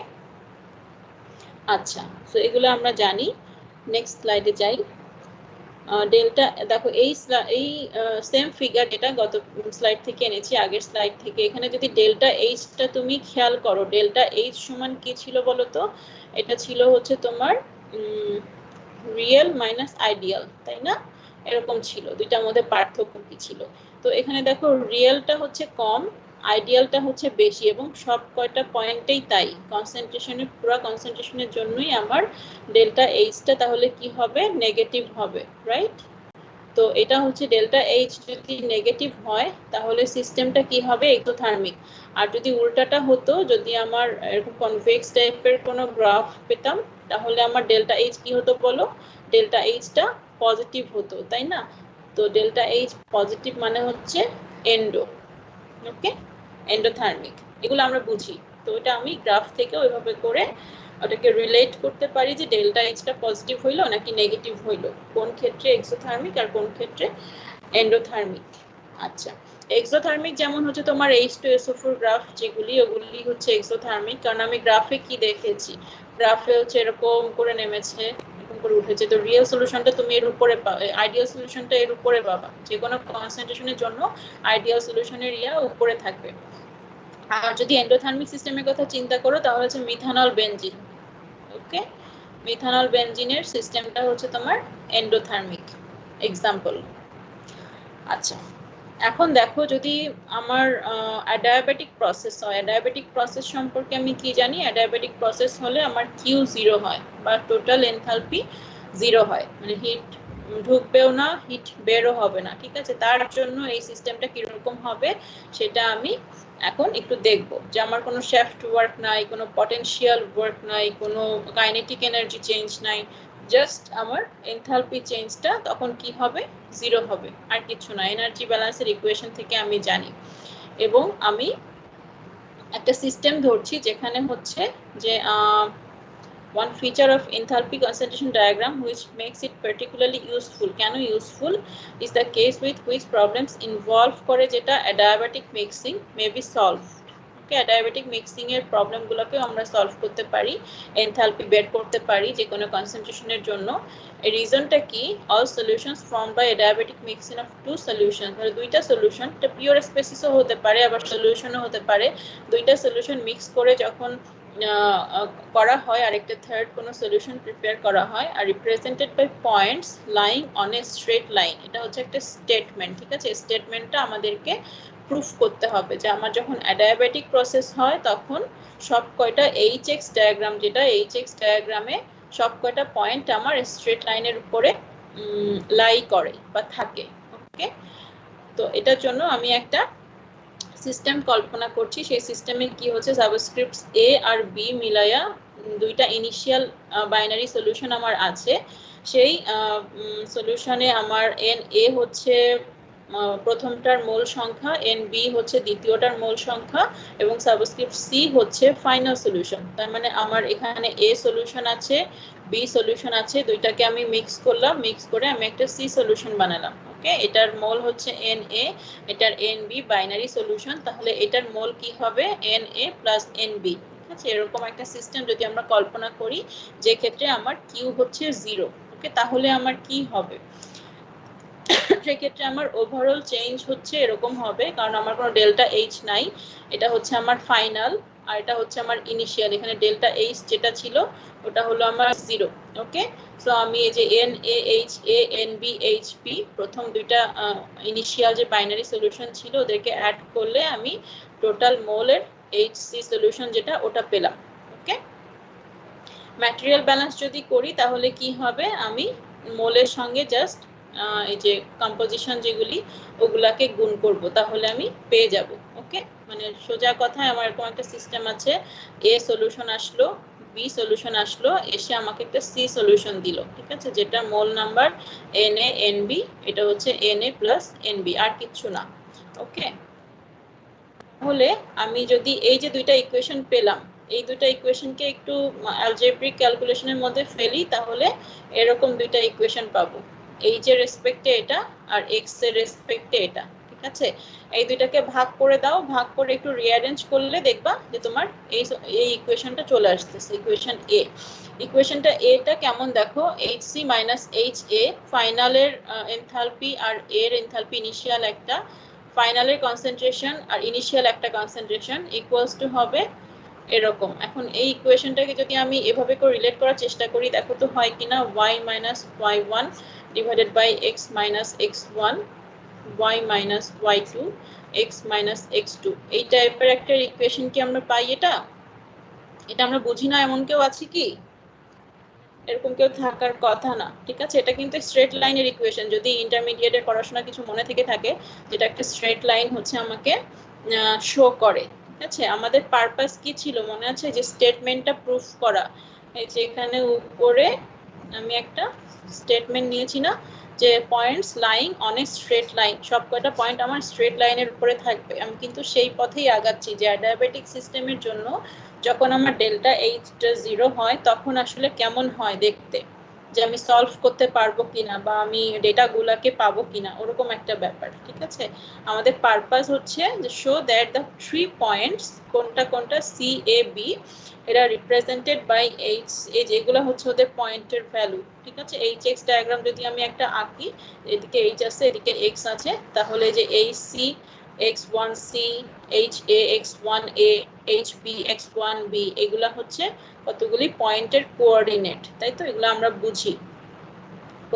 আচ্ছা, সো এগুলো আমরা জানি। নেক্সট স্লাইডে যাই। ডেল্টা দেখো এই সেম ফিগার যেটা গত স্লাইড থেকে এনেছি, আগের স্লাইড থেকে, এখানে যদি ডেল্টা এইচটা তুমি খেয়াল করো, ডেল্টা এইচ সমান কি ছিল বলো তো, এটা ছিল হচ্ছে তোমার রিয়েল মাইনাস আইডিয়াল, তাই না, এরকম ছিল, দুইটার মধ্যে পার্থক্য কি ছিল। তো এখানে দেখো রিয়েলটা হচ্ছে কম, আইডিয়ালটা হচ্ছে বেশি, এবং সব কয়টা পয়েন্টেই তাই, কনসেন্ট্রেশনের পুরো কনসেন্ট্রেশনের জন্যই আমার ডেল্টা এইচটা তাহলে কি হবে, নেগেটিভ হবে, রাইট। তো এটা হচ্ছে ডেল্টা এইচ যদি নেগেটিভ হয় তাহলে সিস্টেমটা কি হবে, এক্সোথার্মিক। আর যদি উল্টাটা হতো, যদি আমার এরকম কনভেক্স টাইপের কোনো গ্রাফ পেতাম তাহলে আমার ডেল্টা এইচ কি হতো বলো, ডেল্টা এইচটা পজিটিভ হতো, তাই না। তো ডেল্টা এইচ পজিটিভ মানে হচ্ছে এন্ডো, ওকে, এন্ডোথার্মিক, এগুলো আমরা বুঝি। তো এটা আমি গ্রাফ থেকে ওইভাবে করে ওটাকে রিলেট করতে পারি যে ডেল্টা এইচটা পজিটিভ হইলো নাকি নেগেটিভ হইলো, কোন ক্ষেত্রে এক্সোথার্মিক আর কোন ক্ষেত্রে এন্ডোথার্মিক। আচ্ছা, এক্সোথার্মিক যেমন হচ্ছে তোমার H2SO4 গ্রাফ যেগুলি, ওগুলি হচ্ছে এক্সোথার্মিক, কারণ আমি গ্রাফে কি দেখেছি, গ্রাফে হচ্ছে এরকম করে নেমেছে, এরকম করে উঠেছে। তো রিয়েল সলিউশনটা তুমি এর উপরে পাবে, আইডিয়াল সলিউশনটা এর উপরে পাবা, যে কোনো কনসেন্ট্রেশনের জন্য আইডিয়াল সলিউশনের উপরে থাকবে। আর যদি এন্ডোথার্মিক সিস্টেমের কথা চিন্তা করো তাহলে হচ্ছে মিথানল বেনজিন। ওকে, মিথানল বেনজিনের সিস্টেমটা হচ্ছে তোমার এন্ডোথার্মিক এক্সাম্পল। আচ্ছা, এখন দেখো যদি আমার অ্যাডায়াবেটিক প্রসেস হয়, অ্যাডায়াবেটিক প্রসেস সম্পর্কে আমি কি জানি, অ্যাডায়াবেটিক প্রসেস হলে আমার কিউ 0 হয় বা টোটাল এনথালপি 0 হয়, মানে হিট ঢুকবেও না, হিট বেরও হবে না, ঠিক আছে। তার জন্য এই সিস্টেমটা কিরকম হবে সেটা আমি এখন একটু দেখব, যে আমার কোনো শ্যাফট ওয়ার্ক নাই, কোনো পটেনশিয়াল ওয়ার্ক নাই, কোনো কাইনেটিক এনার্জি চেঞ্জ নাই, জাস্ট আমার এনথালপি চেঞ্জটা তখন কি হবে, 0 হবে, আর কিছু না, এনার্জি ব্যালেন্সের ইকুয়েশন থেকে আমি জানি। এবং আমি একটা সিস্টেম ধরছি যেখানে হচ্ছে যে one feature of enthalpy concentration diagram which makes it particularly useful, কেন useful, is the case with which problems involve করে যেটা adiabatic mixing may be solved. Adiabatic mixing এর প্রবলেম গুলোকে আমরা সলভ করতে পারি, এনথালপি বের করতে পারি যে কোনো কনসেন্ট্রেশনের জন্য। এই রিজনটা কি, all solutions formed by adiabatic mixing of two solution, মানে দুইটা সলিউশন, এটা পিওর স্পেসিসও হতে পারে আবার সলিউশনও হতে পারে, দুইটা সলিউশন মিক্স করে যখন করা হয় আরেকটা থার্ড কোনো সলিউশন প্রিপেয়ার করা হয়, আর represented by points lying on a straight line, এটা হচ্ছে একটা স্টেটমেন্ট, ঠিক আছে। স্টেটমেন্টটা আমাদেরকে প্রুফ করতে হবে যে আমার যখন অ্যাডিয়াবেটিক প্রসেস হয় তখন সব কয়টা এইচএক্স ডায়াগ্রাম, যেটা এইচএক্স ডায়াগ্রামে সব কয়টা পয়েন্ট আমার স্ট্রেট লাইনের উপরে লাই করে বা থাকে। ওকে, তো এটার জন্য আমি একটা সিস্টেম কল্পনা করছি, সেই সিস্টেমে কি হচ্ছে সাবস্ক্রিপ্টস এ আর বি মিলাইয়া দুইটা ইনিশিয়াল বাইনারি সলিউশন আমার আছে। সেই সলিউশনে আমার এন এ হচ্ছে প্রথমটার মোল সংখ্যা, এন বি হচ্ছে দ্বিতীয়টার মোল সংখ্যা এবং সাবস্ক্রিপ্ট সি হচ্ছে ফাইনাল সলিউশন। তার মানে আমার এখানে এ সলিউশন আছে, বি সলিউশন আছে, দুইটাকে আমি মিক্স করলাম, মিক্স করে আমি একটা সি সলিউশন বানালাম। ওকে, এটার মোল হচ্ছে এন এ, এটার এন বি বাইনারি সলিউশন, তাহলে এটার মোল কি হবে এন এ প্লাস এন বি। ঠিক আছে, এরকম একটা সিস্টেম যদি আমরা কল্পনা করি যে ক্ষেত্রে আমার কিউ হচ্ছে 0, ওকে, তাহলে আমার কি হবে সেক্ষেত্রে আমার ওভারঅল চেঞ্জ হচ্ছে এরকম হবে, কারণ আমার কোনো ডেল্টা এইচ নাই, এটা হচ্ছে আমার ফাইনাল আর এটা হচ্ছে আমার ইনিশিয়াল। এখানে ডেল্টা এইচ যেটা ছিল ওটা হলো আমার 0। ওকে, সো আমি এই যে n a h a N b h p প্রথম দুইটা ইনিশিয়াল যে বাইনারি সলিউশন ছিল ওদেরকে অ্যাড করলে আমি টোটাল মোলের এইচ সি সলিউশন যেটা ওটা পেলাম। ওকে, ম্যাটেরিয়াল ব্যালেন্স যদি করি তাহলে কি হবে, আমি মোলের সঙ্গে জাস্ট এই যে কম্পোজিশন যেগুলি ওগুলাকে গুণ করব, তাহলে আমি পেয়ে যাব। ওকে, মানে সোজা কথায় আমার এরকম একটা সিস্টেম আছে, এ সলিউশন আসলো, বি সলিউশন আসলো, এসে আমাকে একটা সি সলিউশন দিল। ঠিক আছে, যেটা mole number N A N B, এটা হচ্ছে এন এ প্লাস এন বি, আর কিচ্ছু না। ওকে, তাহলে আমি যদি এই যে দুইটা ইকুয়েশন পেলাম, এই দুইটা ইকুয়েশনকে একটু অ্যালজেব্রিক ক্যালকুলেশনের মধ্যে ফেলি, তাহলে এরকম দুইটা ইকুয়েশন পাবো, এইচ এর রেসপেক্টে এটা আর এক্স এর রেসপেক্টে এটা। ঠিক আছে, এই দুইটাকে ভাগ করে দাও, ভাগ করে একটু রিঅ্যারেঞ্জ করলে দেখবা যে তোমার এই ইকুয়েশনটা চলে আসতেছে, ইকুয়েশন এ। ইকুয়েশনটা এটা কেমন দেখো, h c minus h a, ফাইনালের এনথালপি আর এর এনথালপি ইনিশিয়াল একটা, ফাইনালের কনসেন্ট্রেশন আর ইনিশিয়াল একটা কনসেন্ট্রেশন ইকুয়ালস টু হবে এরকম। এখন এই ইকুয়েশনটাকে যদি আমি এভাবে করে রিলেট করার চেষ্টা করি, দেখো তো হয় কিনা, y minus y1 divided by x minus x1 y minus y2 x minus x2, এই টাইপের একটা ইকুয়েশন কি আমরা পাই? এটা আমরা বুঝি না এমন কেউ আছে কি? এরকম কেউ থাকার কথা না। ঠিক আছে, এটা কিন্তু স্ট্রেট লাইনের ইকুয়েশন, যদি ইন্টারমিডিয়েটের পড়াশোনা কিছু মনে থেকে থাকে, যেটা একটা স্ট্রেট লাইন হচ্ছে আমাকে শো করে। ঠিক আছে, আমাদের পারপাস কি ছিল মনে আছে, যে স্টেটমেন্টটা প্রুফ করা। এই যে এখানে উপরে আমি একটা স্টেটমেন্ট নিয়েছি না, যে points lying on a straight line, সব কয়টা পয়েন্ট আমার স্ট্রেট লাইনের উপরে থাকবে। আমি কিন্তু সেই পথেই আগাচ্ছি যে অ্যাডিয়াবেটিক সিস্টেমের জন্য যখন আমার ডেল্টা এইচটা 0 হয় তখন আসলে কেমন হয় দেখতে, যে আমি সলভ করতে পারবো কিনা বা আমি ডেটাগুলোকে পাবো কিনা, ওরকম একটা ব্যাপার। ঠিক আছে, আমাদের পারপাস হচ্ছে যে শো দ্যাট দ্য 3 পয়েন্টস, কোনটা কোনটা, সি এ বি, এরা রিপ্রেজেন্টেড বাই এইচ, এই যেগুলো হচ্ছে ওদের পয়েন্টের ভ্যালু। ঠিক আছে, এইচ এক্স ডায়াগ্রাম যদি আমি একটা আঁকি, এদিকে এইচ আছে এদিকে এক্স আছে, তাহলে যে H C x1c, ha x1a, hb x1b, এগুলা হচ্ছে কতগুলি পয়েন্টের কোঅর্ডিনেট, তাই তো? এগুলো আমরা বুঝি।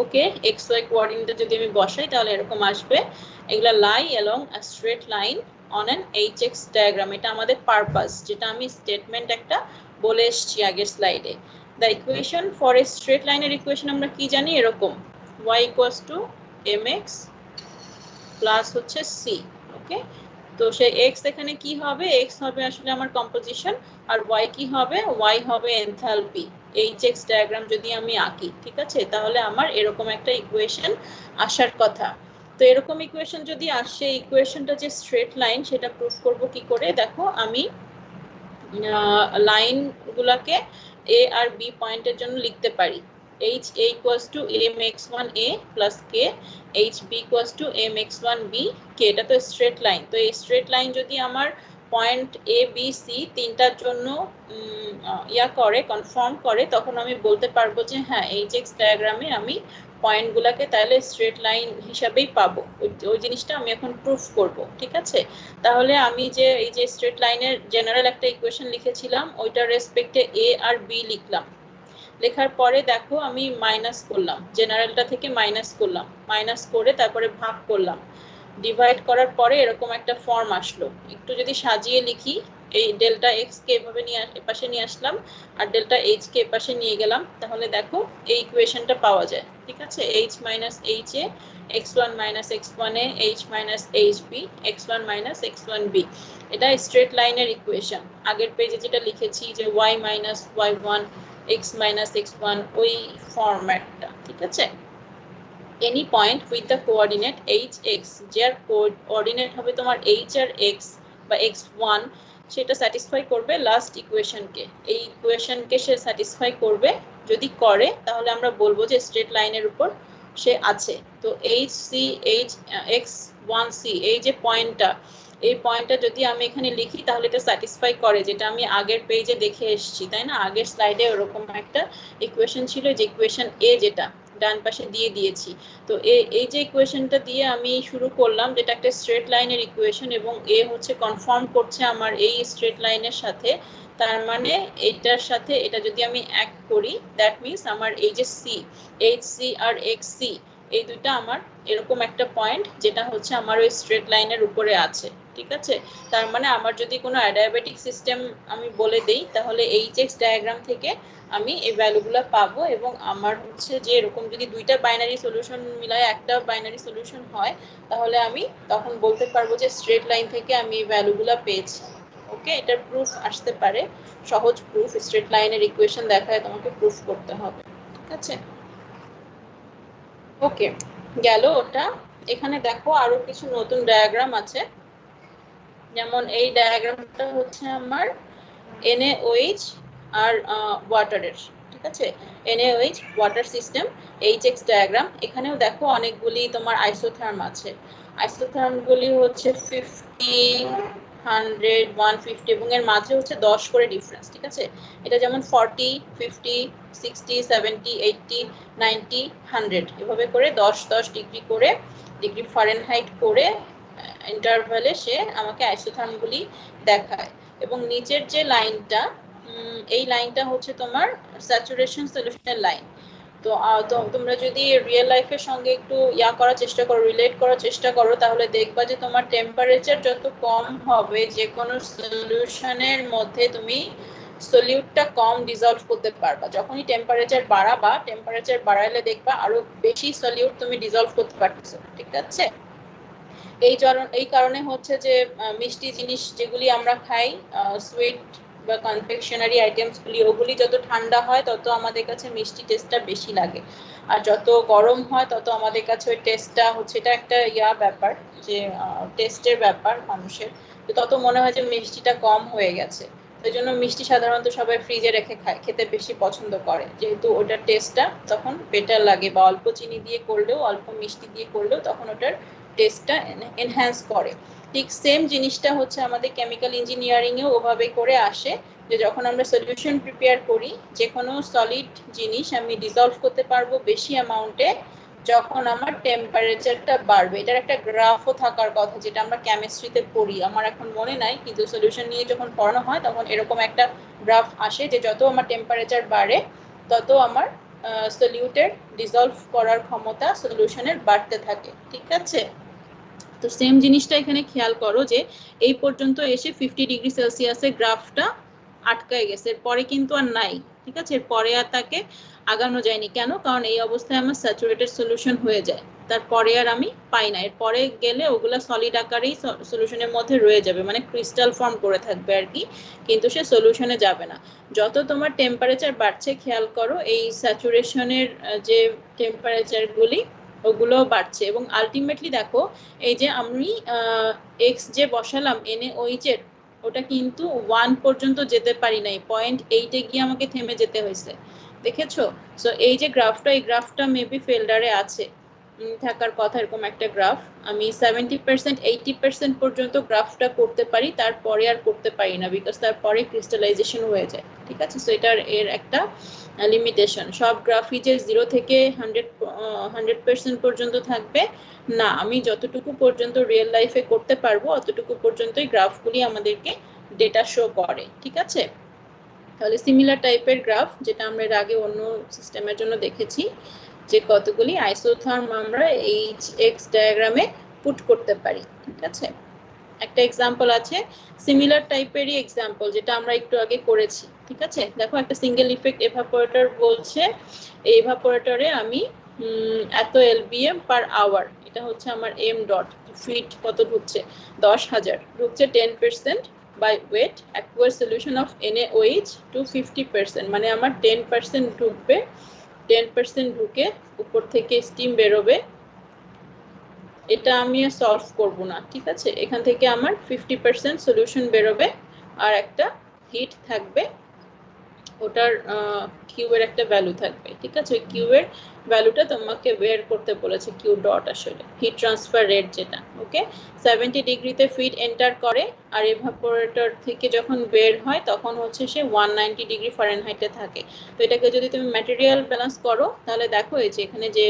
ওকে, xy কোঅর্ডিনেট যদি আমি বসাই তাহলে এরকম আসবে, এগুলা lie along a straight line on an hx diagram. এটা আমাদের পারপাস, যেটা আমি স্টেটমেন্ট একটা বলে এসেছি আগের স্লাইডে। The equation for a straight লাইনের ইকুয়েশন আমরা কি জানি, এরকম y equals to mx plus হচ্ছে c। ওকে, তো সেই x এখানে কি হবে, x হবে আসলে আমার কম্পোজিশন, আর y কি হবে, y হবে এনথালপি। hx ডায়াগ্রাম যদি আমি আঁকি, ঠিক আছে, তাহলে আমার এরকম একটা ইকুয়েশন আসার কথা। তো এরকম ইকুয়েশন যদি আসে, ইকুয়েশনটা যে স্ট্রেট লাইন সেটা প্রুফ করব কি করে, দেখো আমি লাইনগুলোকে a আর b পয়েন্টের জন্য লিখতে পারি, h a equals to mx1a plus k, hb equals to mx1b k, এটা তো স্ট্রেট লাইন। তো এই স্ট্রেট লাইন যদি আমার পয়েন্ট a b c তিনটার জন্য কনফার্ম করে, তখন আমি বলতে পারবো যে হ্যাঁ, hx ডায়াগ্রামে আমি পয়েন্টগুলোকে তাহলে স্ট্রেট লাইন হিসাবেই পাবো। ওই জিনিসটা আমি এখন প্রুফ করব। ঠিক আছে, তাহলে আমি যে এই যে স্ট্রেট লাইনের জেনারেল একটা ইকুয়েশন লিখেছিলাম, ওইটার রেসপেক্টে a আর b লিখলাম। লেখার পরে দেখো আমি মাইনাস করলাম, জেনারেলটা থেকে মাইনাস করলাম, মাইনাস করে তারপরে ভাগ করলাম, ডিভাইড করার পরে এরকম একটা ফর্ম আসলো। একটু যদি সাজিয়ে লিখি, এই ডেল্টা এক্স কে এভাবে এপাশে নিয়ে আসলাম আর ডেল্টা এইচ কে এপাশে নিয়ে গেলাম, তাহলে দেখো এই ইকুয়েশনটা পাওয়া যায়। ঠিক আছে, h minus h a x1 minus x1 a h minus h b x1 minus x1 b, এটা স্ট্রেট লাইনের ইকুয়েশন। আগের পেজে যেটা লিখেছি যে y minus y1 x minus x1 ওই ফরম্যাটটা। ঠিক আছে, any point with the coordinate hx, যার কোঅর্ডিনেট হবে তোমার h আর x বা x1, সেটা স্যাটিসফাই করবে লাস্ট ইকুয়েশনকে। এই ইকুয়েশনকে সে স্যাটিসফাই করবে, যদি করে তাহলে আমরা বলবো যে স্ট্রেট লাইনের উপর সে আছে। তো hc x1c এই যে পয়েন্টটা, এই পয়েন্টটা যদি আমি এখানে লিখি তাহলে এটা স্যাটিসফাই করে, যেটা আমি আগের পেজে দেখে এসেছি, তাই না? আগের স্লাইডে ওরকম একটা ইকুয়েশন ছিল, যে ইকুয়েশন এ যেটা ডান পাশে দিয়ে দিয়েছি। তো এই যে ইকুয়েশনটা দিয়ে আমি শুরু করলাম, যেটা একটা স্ট্রেট লাইনের ইকুয়েশন, এবং এ হচ্ছে কনফার্ম করছে আমার এই স্ট্রেট লাইনের সাথে। তার মানে এইটার সাথে এটা যদি আমি এক করি, দ্যাট মিনস আমার এই যে সি, এইচ সি আর এক্স সি, এই দুইটা আমার এরকম একটা পয়েন্ট যেটা হচ্ছে আমার ওই স্ট্রেট লাইনের উপরে আছে। ঠিক আছে, তার মানে আমার যদি কোনো অ্যাডিয়াবেটিক সিস্টেম আমি বলে দেই, তাহলে এইচ এক্স ডায়াগ্রাম থেকে আমি এই ভ্যালুগুলো পাবো, এবং আমার হচ্ছে যে এরকম যদি দুইটা বাইনারি সলিউশন মিলায় একটা বাইনারি সলিউশন হয়, তাহলে আমি তখন বলতে পারবো যে স্ট্রেট লাইন থেকে আমি এই ভ্যালুগুলো পেয়েছি। ওকে, এটার প্রুফ আসতে পারে, সহজ প্রুফ, স্ট্রেট লাইনের ইকুয়েশন দেখায় তোমাকে প্রুফ করতে হবে। ঠিক আছে, ওকে, গেল ওটা। এখানে দেখো আরো কিছু নতুন ডায়াগ্রাম আছে, যেমন এই ডায়াগ্রামটা হচ্ছে আমার NaOH আর ওয়াটারের। ঠিক আছে, NaOH water system HX diagram. এখানেও দেখো অনেকগুলি তোমার আইসোথার্ম আছে। আইসোথার্মগুলি হচ্ছে 50, 100, 150 এবং এর মাঝে হচ্ছে 10 করে ডিফারেন্স। ঠিক আছে, এটা যেমন 40, 50, 60, 70, 80, 90, 100 এভাবে করে 10 ডিগ্রি করে, ডিগ্রি ফারেনহাইট করে ইন্টারভ্যালে সে আমাকে আইসোথার্মগুলি দেখায়। এবং নিচের যে লাইনটা, এই লাইনটা হচ্ছে তোমার স্যাচুরেশন সলিউশনের লাইন। তো তোমরা যদি রিয়েল লাইফের সঙ্গে একটু করার চেষ্টা করো, রিলেট করার চেষ্টা করো, তাহলে দেখবা যে তোমার টেম্পারেচার যত কম হবে, যে কোনো সলিউশনের মধ্যে তুমি সলিউটটা কম ডিজলভ করতে পারবা। যখনই টেম্পারেচার বাড়াবা, টেম্পারেচার বাড়াইলে দেখবা আরো বেশি সলিউট তুমি ডিজলভ করতে পারতেছো। ঠিক আছে, এই কারণে হচ্ছে যে মিষ্টি জিনিস যেগুলি আমরা খাই, সুইট বা কনফেকশনারি আইটেমস গুলি, ওগুলি যত ঠান্ডা হয় তত আমাদের কাছে মিষ্টি টেস্টটা বেশি লাগে, আর যত গরম হয় তত আমাদের কাছে ওই টেস্টটা হচ্ছে, এটা একটা ব্যাপার, যে টেস্টের ব্যাপার মানুষের, তত মনে হয় যে মিষ্টিটা কম হয়ে গেছে। ওই জন্য মিষ্টি সাধারণত সবাই ফ্রিজে রেখে খায়, খেতে বেশি পছন্দ করে, যেহেতু ওটার টেস্টটা তখন বেটার লাগে, বা অল্প চিনি দিয়ে করলেও, অল্প মিষ্টি দিয়ে করলেও তখন ওটার টেস্টটা এনহ্যান্স করে। ঠিক সেম জিনিসটা হচ্ছে আমাদের কেমিক্যাল ইঞ্জিনিয়ারিং এও ওভাবে করে আসে, যে যখন আমরা সলিউশন প্রিপেয়ার করি, যে কোনো সলিড জিনিস আমি ডিজলভ করতে পারবো বেশি অ্যামাউন্টে যখন আমার টেম্পারেচারটা বাড়বে। এটার একটা গ্রাফও থাকার কথা, যেটা আমরা কেমিস্ট্রিতে পড়ি, আমার এখন মনে নাই, কিন্তু সলিউশন নিয়ে যখন পড়ানো হয় তখন এরকম একটা গ্রাফ আসে, যে যত আমার টেম্পারেচার বাড়ে তত আমার সলিউটের ডিজলভ করার ক্ষমতা সলিউশনের বাড়তে থাকে। ঠিক আছে, তো সেম জিনিসটা এখানে খেয়াল করো, যে এই পর্যন্ত এসে 50 ডিগ্রি সেলসিয়াসের গ্রাফটা আটকায় গেছে, এরপরে কিন্তু আর নাই। ঠিক আছে, এরপরে আর তাকে আগানো যায়নি। কেন? কারণ এই অবস্থায় আমার স্যাচুরেটেড সলিউশন হয়ে যায়, তারপরে আর আমি পাই না। এরপরে গেলে ওগুলা সলিড আকারেই সলিউশনের মধ্যে রয়ে যাবে, মানে ক্রিস্টাল ফর্ম করে থাকবে আর কি, কিন্তু সে সলিউশনে যাবে না। যত তোমার টেম্পারেচার বাড়ছে, খেয়াল করো এই স্যাচুরেশনের যে টেম্পারেচারগুলি ওগুলো বাড়ছে, এবং আলটিমেটলি দেখো এই যে আমি এক্স যে বসালাম NaOH এর, ওটা কিন্তু 1 পর্যন্ত যেতে পারি নাই, 0.8 গিয়ে আমাকে থেমে যেতে হয়েছে। দেখেছো? সো এই যে গ্রাফটা, এই গ্রাফটা মেবি ফেল্ডারে আছে, থাকার কথা এরকম একটা গ্রাফ। আমি 70%, 80% পর্যন্ত গ্রাফটা করতে পারি, তারপরে আর করতে পারি না, বিকজ তারপরে ক্রিস্টালাইজেশন হয়ে যায়। ঠিক আছে, সো এটার একটা লিমিটেশন। সব গ্রাফই যে 0 থেকে 100% পর্যন্ত থাকবে না, আমি যতটুকু পর্যন্ত রিয়েল লাইফে করতে পারবো অতটুকু পর্যন্তই গ্রাফগুলি আমাদেরকে ডেটা শো করে। ঠিক আছে, তাহলে সিমিলার টাইপের গ্রাফ, যেটা আমরা এর আগে অন্য সিস্টেমের জন্য দেখেছি, যে কতগুলি আইসোথার্ম আমরা HX ডায়াগ্রামে পুট করতে পারি। ঠিক আছে, একটা এক্সাম্পল আছে সিমিলার টাইপেরই এক্সাম্পল যেটা আমরা একটু আগে করেছি, ঠিক আছে। দেখো একটা সিঙ্গেল ইফেক্ট এভাপোরেটর বলছে, এই এভাপোরেটরে আমি এত এলবিএম পার আওয়ার, এটা হচ্ছে আমার এম ডট, ফিট কত ঢুকছে 10,000 ঢুকছে 10% by weight aqueous solution of NaOH to 50%, মানে আমার 10% ঢুকবে, 10% ঢুকে উপর থেকে স্টিম বেরোবে। এটা আমি সলভ করব না, ঠিক আছে। এখান থেকে আমার 50% সলিউশন বেরোবে আর একটা হিট থাকবে, ওটার কিউ এর একটা ভ্যালু থাকবে, ঠিক আছে। কিউ এর ভ্যালুটা তোমাকে বের করতে বলেছে, কিউ ডট আসলে হিট ট্রান্সফার রেট যেটা, ওকে। 70 ডিগ্রিতে ফিড এন্টার করে আর এভাপোরেটর থেকে যখন বের হয় তখন হচ্ছে সে 190 ডিগ্রি ফারেনহাইটে থাকে। তো এটাকে যদি তুমি ম্যাটেরিয়াল ব্যালেন্স করো তাহলে দেখো এই যে এখানে যে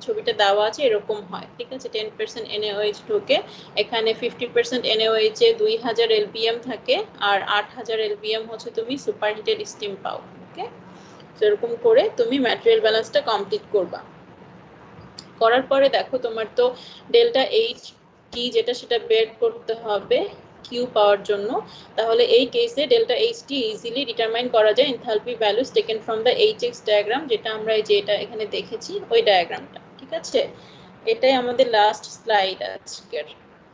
ছবিটা দেওয়া আছে এরকম হয়, ঠিক আছে। 10% NaOH ঢোকে, এখানে 50% NaOH এ 2000 LBM থাকে আর 8000 LBM হচ্ছে তুমি সুপার হিটেড স্টিম পাও, ওকে। তো এরকম করে তুমি ম্যাটেরিয়াল ব্যালেন্সটা কমপ্লিট করবা। করার পরে দেখো তোমার তো ডেল্টা এইচ টি যেটা সেটা বের করতে হবে কিউ পাওয়ার জন্য। তাহলে এই কেসে delta H T easily determine করা যায় enthalpy values taken from the HX diagram, যেটা আমরা এই যে এটা এখানে দেখেছি ওই ডায়াগ্রামটা, ঠিক আছে। এটাই আমাদের লাস্ট স্লাইড আজকের,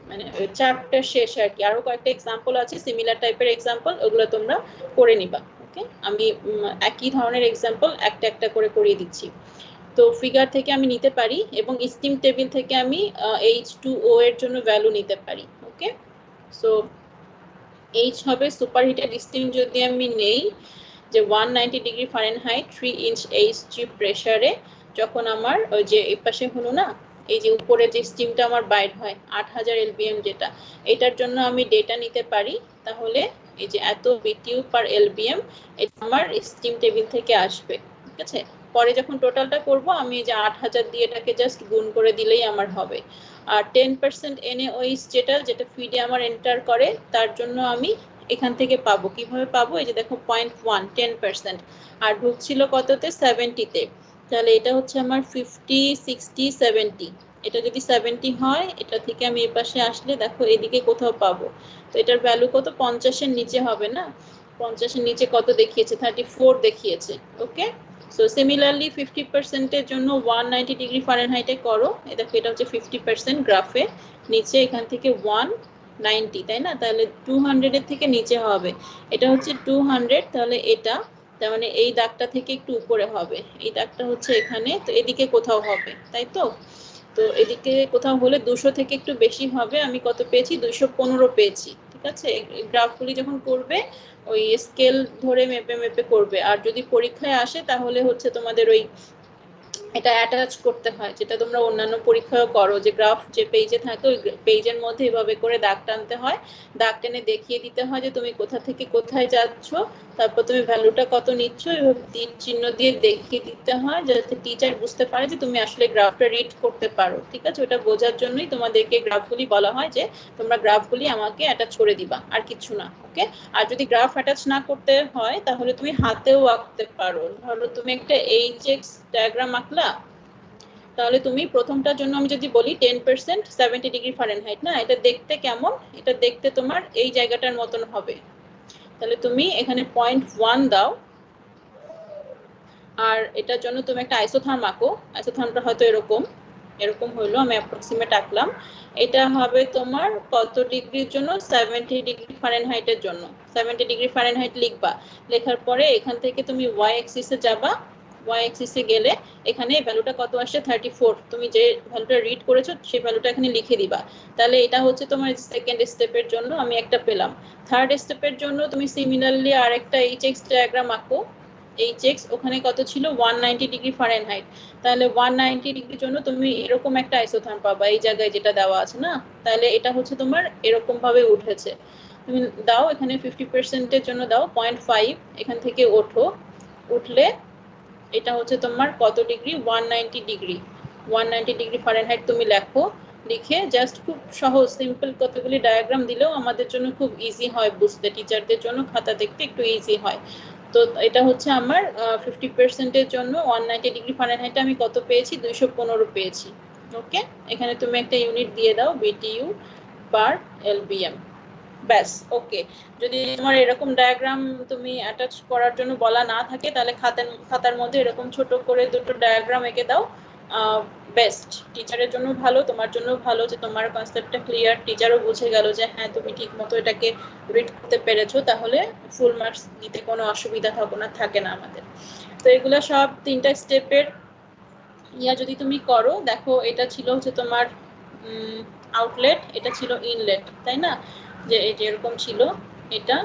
মানে চ্যাপ্টার শেষ আর কি। আরো কয়েকটা এক্সাম্পল আছে সিমিলার টাইপের এক্সাম্পল, ওগুলো তোমরা করে নিবা, ওকে। আমি একই ধরনের এক্সাম্পল একটা একটা করে করিয়ে দিচ্ছি। তো ফিগার থেকে আমি নিতে পারি এবং স্টিম টেবিল থেকে আমি H2O এর জন্য ভ্যালু নিতে পারি, ওকে। সো H হবে সুপারহিটেড স্টিম যদি আমি নেই যে 190 ডিগ্রি ফারেনহাইট 3 ইঞ্চ Hg প্রেসারে, যখন আমার ওই যে এই পাশে হলো না এই যে উপরে যে স্টিমটা আমার বাইর হয় 8000 LBM যেটা, এটার জন্য আমি ডেটা নিতে পারি। তাহলে এই যে এত BTU পার LBM এটা আমার স্টিম টেবিল থেকে আসবে, ঠিক আছে। পরে যখন টোটালটা করব আমি যে 8000 দিয়ে এটাকে জাস্ট গুণ করে দিলেই আমার হবে। আর 10% NaOH যেটা ফিডে আমার এন্টার করে তার জন্য আমি এখান থেকে পাবো, কিভাবে পাবো, এই যে দেখো 0.1 10% আর ঢুকছিল কততে 70-তে, তাহলে এটা হচ্ছে আমার 50 60 70, এটা যদি 70 হয় এটা থেকে আমি এই পাশে আসলে দেখো এদিকে কোথাও পাবো, তো এটার ভ্যালু কত 50 এর নিচে হবে না, 50 এর নিচে কত দেখিয়েছে 34 দেখিয়েছে, ওকে। সো সিমিলারলি 50% এর জন্য 190 ডিগ্রি ফারেনহাইটে করো, দেখো এটা হচ্ছে 50% গ্রাফে নিচে এখান থেকে 190, তাই না, তাহলে 200 এর থেকে নিচে হবে, এটা হচ্ছে 200, তাহলে এটা তার মানে এই দাগটা থেকে একটু উপরে হবে, এই দাগটা হচ্ছে এখানে, তো এদিকে কোথাও হবে, তাই তো। তো এদিকে কোথাও হলে 200 থেকে একটু বেশি হবে, আমি কত পেয়েছি 215 পেয়েছি, ঠিক আছে। গ্রাফগুলি যখন করবে ওই স্কেল ধরে মেপে মেপে করবে, আর যদি পরীক্ষায় আসে তাহলে হচ্ছে তোমাদের ওই এটা অ্যাটাচ করতে হয়, যেটা তোমরা অন্যান্য পরীক্ষায়ও করো, যে গ্রাফ যে পেজে থাকে ওই পেজের মধ্যে এভাবে করে দাগ টানতে হয়, দাগ টেনে দেখিয়ে দিতে হয় যে তুমি কোথা থেকে কোথায় যাচ্ছ, তারপর তুমি ভ্যালুটা কত নিচ্ছ, এভাবে তীর চিহ্ন দিয়ে দেখিয়ে দিতে হয় যাতে টিচার বুঝতে পারে যে তুমি আসলে গ্রাফটা রিড করতে পারো, ঠিক আছে। ওটা বোঝার জন্যই তোমাদেরকে গ্রাফগুলি বলা হয় যে তোমরা গ্রাফগুলি আমাকে অ্যাটাচ করে দিবা, আর কিছু না, ওকে। আর যদি গ্রাফ অ্যাটাচ না করতে হয় তাহলে তুমি হাতেও আঁকতে পারো, ধরো তুমি একটা এইচএক্স ডায়াগ্রাম আঁকলা, তাহলে তুমি প্রথমটার জন্য আমি যদি বলি 10% 70 ডিগ্রি ফারেনহাইট না, এটা দেখতে কেমন, এটা দেখতে তোমার এই জায়গাটার মতন হবে, তাহলে তুমি এখানে 0.1 দাও, আর এটার জন্য তুমি একটা আইসোথার্ম আঁকো, আইসোথার্মটা হয়তো এরকম এরকম হলো, আমি অ্যাপ্রক্সিমেট আঁকলাম, এটা হবে তোমার কত ডিগ্রির জন্য 70 ডিগ্রি ফারেনহাইটের জন্য, 70 ডিগ্রি ফারেনহাইট লিখবা, লেখার পরে এখান থেকে তুমি ওয়াই অ্যাক্সিসে যাবা, ওয়াই অ্যাক্সিসে গেলে এখানে ভ্যালুটা কত আসছে 34, তুমি যে ভ্যালুটা রিড করেছো সেই ভ্যালুটা এখানে লিখে দিবা, তাহলে এটা হচ্ছে তোমার সেকেন্ড স্টেপের জন্য আমি একটা পেলাম। থার্ড স্টেপের জন্য তুমি সিমিলারলি আরেকটা এইচএক্স ডায়াগ্রাম আঁকো, এইচএক্স ওখানে কত ছিল 190 ডিগ্রি ফারেনহাইট, তাহলে 190 ডিগ্রির জন্য তুমি এরকম একটা আইসোথার্ম পাবা এই জায়গায় যেটা দেওয়া আছে না, তাহলে এটা হচ্ছে তোমার এরকম ভাবে উঠেছে, তুমি দাও এখানে 50% এর জন্য দাও 0.5, এখান থেকে ওঠো, উঠলে এটা হচ্ছে তোমার কত ডিগ্রি 190 ডিগ্রি, 190 ডিগ্রি ফারেনহাইট তুমি লেখো, লিখে জাস্ট খুব সহজ সিম্পল কতগুলি ডায়াগ্রাম দিলেও আমাদের জন্য খুব ইজি হয় বুঝতে, টিচারদের জন্য খাতা দেখতে একটু ইজি হয়। তো এটা হচ্ছে আমার 50% এর জন্য 190 ডিগ্রি ফারেনহাইটে আমি কত পেয়েছি 215 পেয়েছি, ওকে। এখানে তুমি একটা ইউনিট দিয়ে দাও বিটিইউ, পার LBM। ব্যাস, ওকে। যদি তোমার এরকম ডায়াগ্রাম তুমি অ্যাটাচ করার জন্য বলা না থাকে তাহলে খাতার মধ্যে এরকম ছোট করে দুটো ডায়াগ্রাম এঁকে দাও। বেস্ট, টিচারের জন্য ভালো, তোমার জন্য ভালো, যে তোমার কনসেপ্টটা ক্লিয়ার, টিচারও বুঝে গেল যে হ্যাঁ তুমি ঠিক মতো এটাকে রিড করতে পেরেছো, তাহলে ফুল মার্কস দিতে কোনো অসুবিধা থাকে না আমাদের। তো এগুলো সব 3টা স্টেপের যদি তুমি করো, দেখো এটা ছিল হচ্ছে তোমার আউটলেট, এটা ছিল ইনলেট, তাই না? যে এরকম ছিল এটা,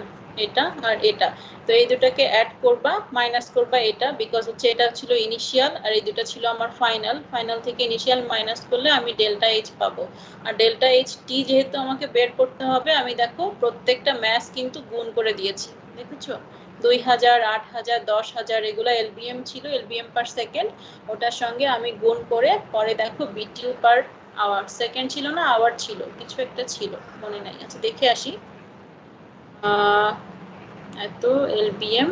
এটা আর এটা। তো এই দুটাকে অ্যাড করবা, মাইনাস করবা এটা, বিকজ হচ্ছে এটা ছিল ইনিশিয়াল আর এই দুটো ছিল আমার ফাইনাল। ফাইনাল থেকে ইনিশিয়াল মাইনাস করলে আমি ডেল্টা এইচ পাবো। আর ডেল্টা এইচ টি যেহেতু আমাকে বের করতে হবে, আমি দেখো প্রত্যেকটা ম্যাথ কিন্তু গুণ করে দিয়েছি, দেখেছো? 2000, 8000, 10,000 এগুলো LBM ছিল, LBM পার সেকেন্ড। ওটার সঙ্গে আমি গুণ করে পরে দেখো BTU পার আওয়ার, সেকেন্ড ছিল না আওয়ার ছিল, কিছু একটা ছিল, মনে নাই। আচ্ছা দেখে আসি, এত LBM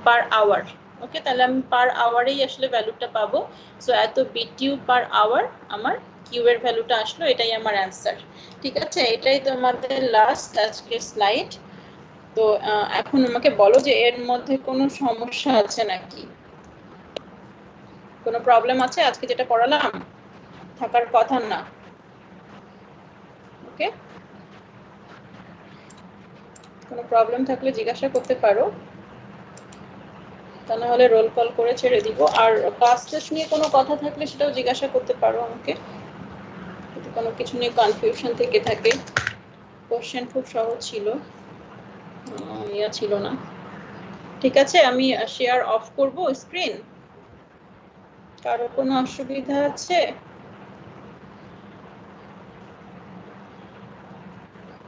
পার আওয়ার। ওকে, তাহলে আমি পার আওয়ারেই আসলে ভ্যালুটা পাবো। সো এত BTU পার আওয়ার আমার কিউ এর ভ্যালুটা আসলো, এটাই আমার অ্যান্সার। ঠিক আছে, এটাই তোমাদের লাস্ট আজকের স্লাইড। তো এখন আমাকে বলো যে এর মধ্যে কোনো সমস্যা আছে নাকি, কোনো প্রবলেম আছে? আজকে যেটা পড়ালাম থাকার কথা না। ওকে, কোনো প্রবলেম থাকলে জিজ্ঞাসা করতে পারো, তা না হলে রোল কল করে ছেড়ে দিব। আর ক্লাস টেস্ট নিয়ে কোনো কথা থাকলে সেটাও জিজ্ঞাসা করতে পারো আমাকে, যদি কোনো কিছু নিয়ে কনফিউশন থেকে থাকে। কোশ্চেন খুব সহজ ছিল, ইয়া ছিল না। ঠিক আছে, আমি শেয়ার অফ করব স্ক্রিন। কারো কোনো অসুবিধা আছে?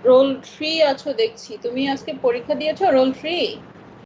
রোল 3 আছো দেখছি, তুমি আজকে পরীক্ষা দিয়েছো রোল 3?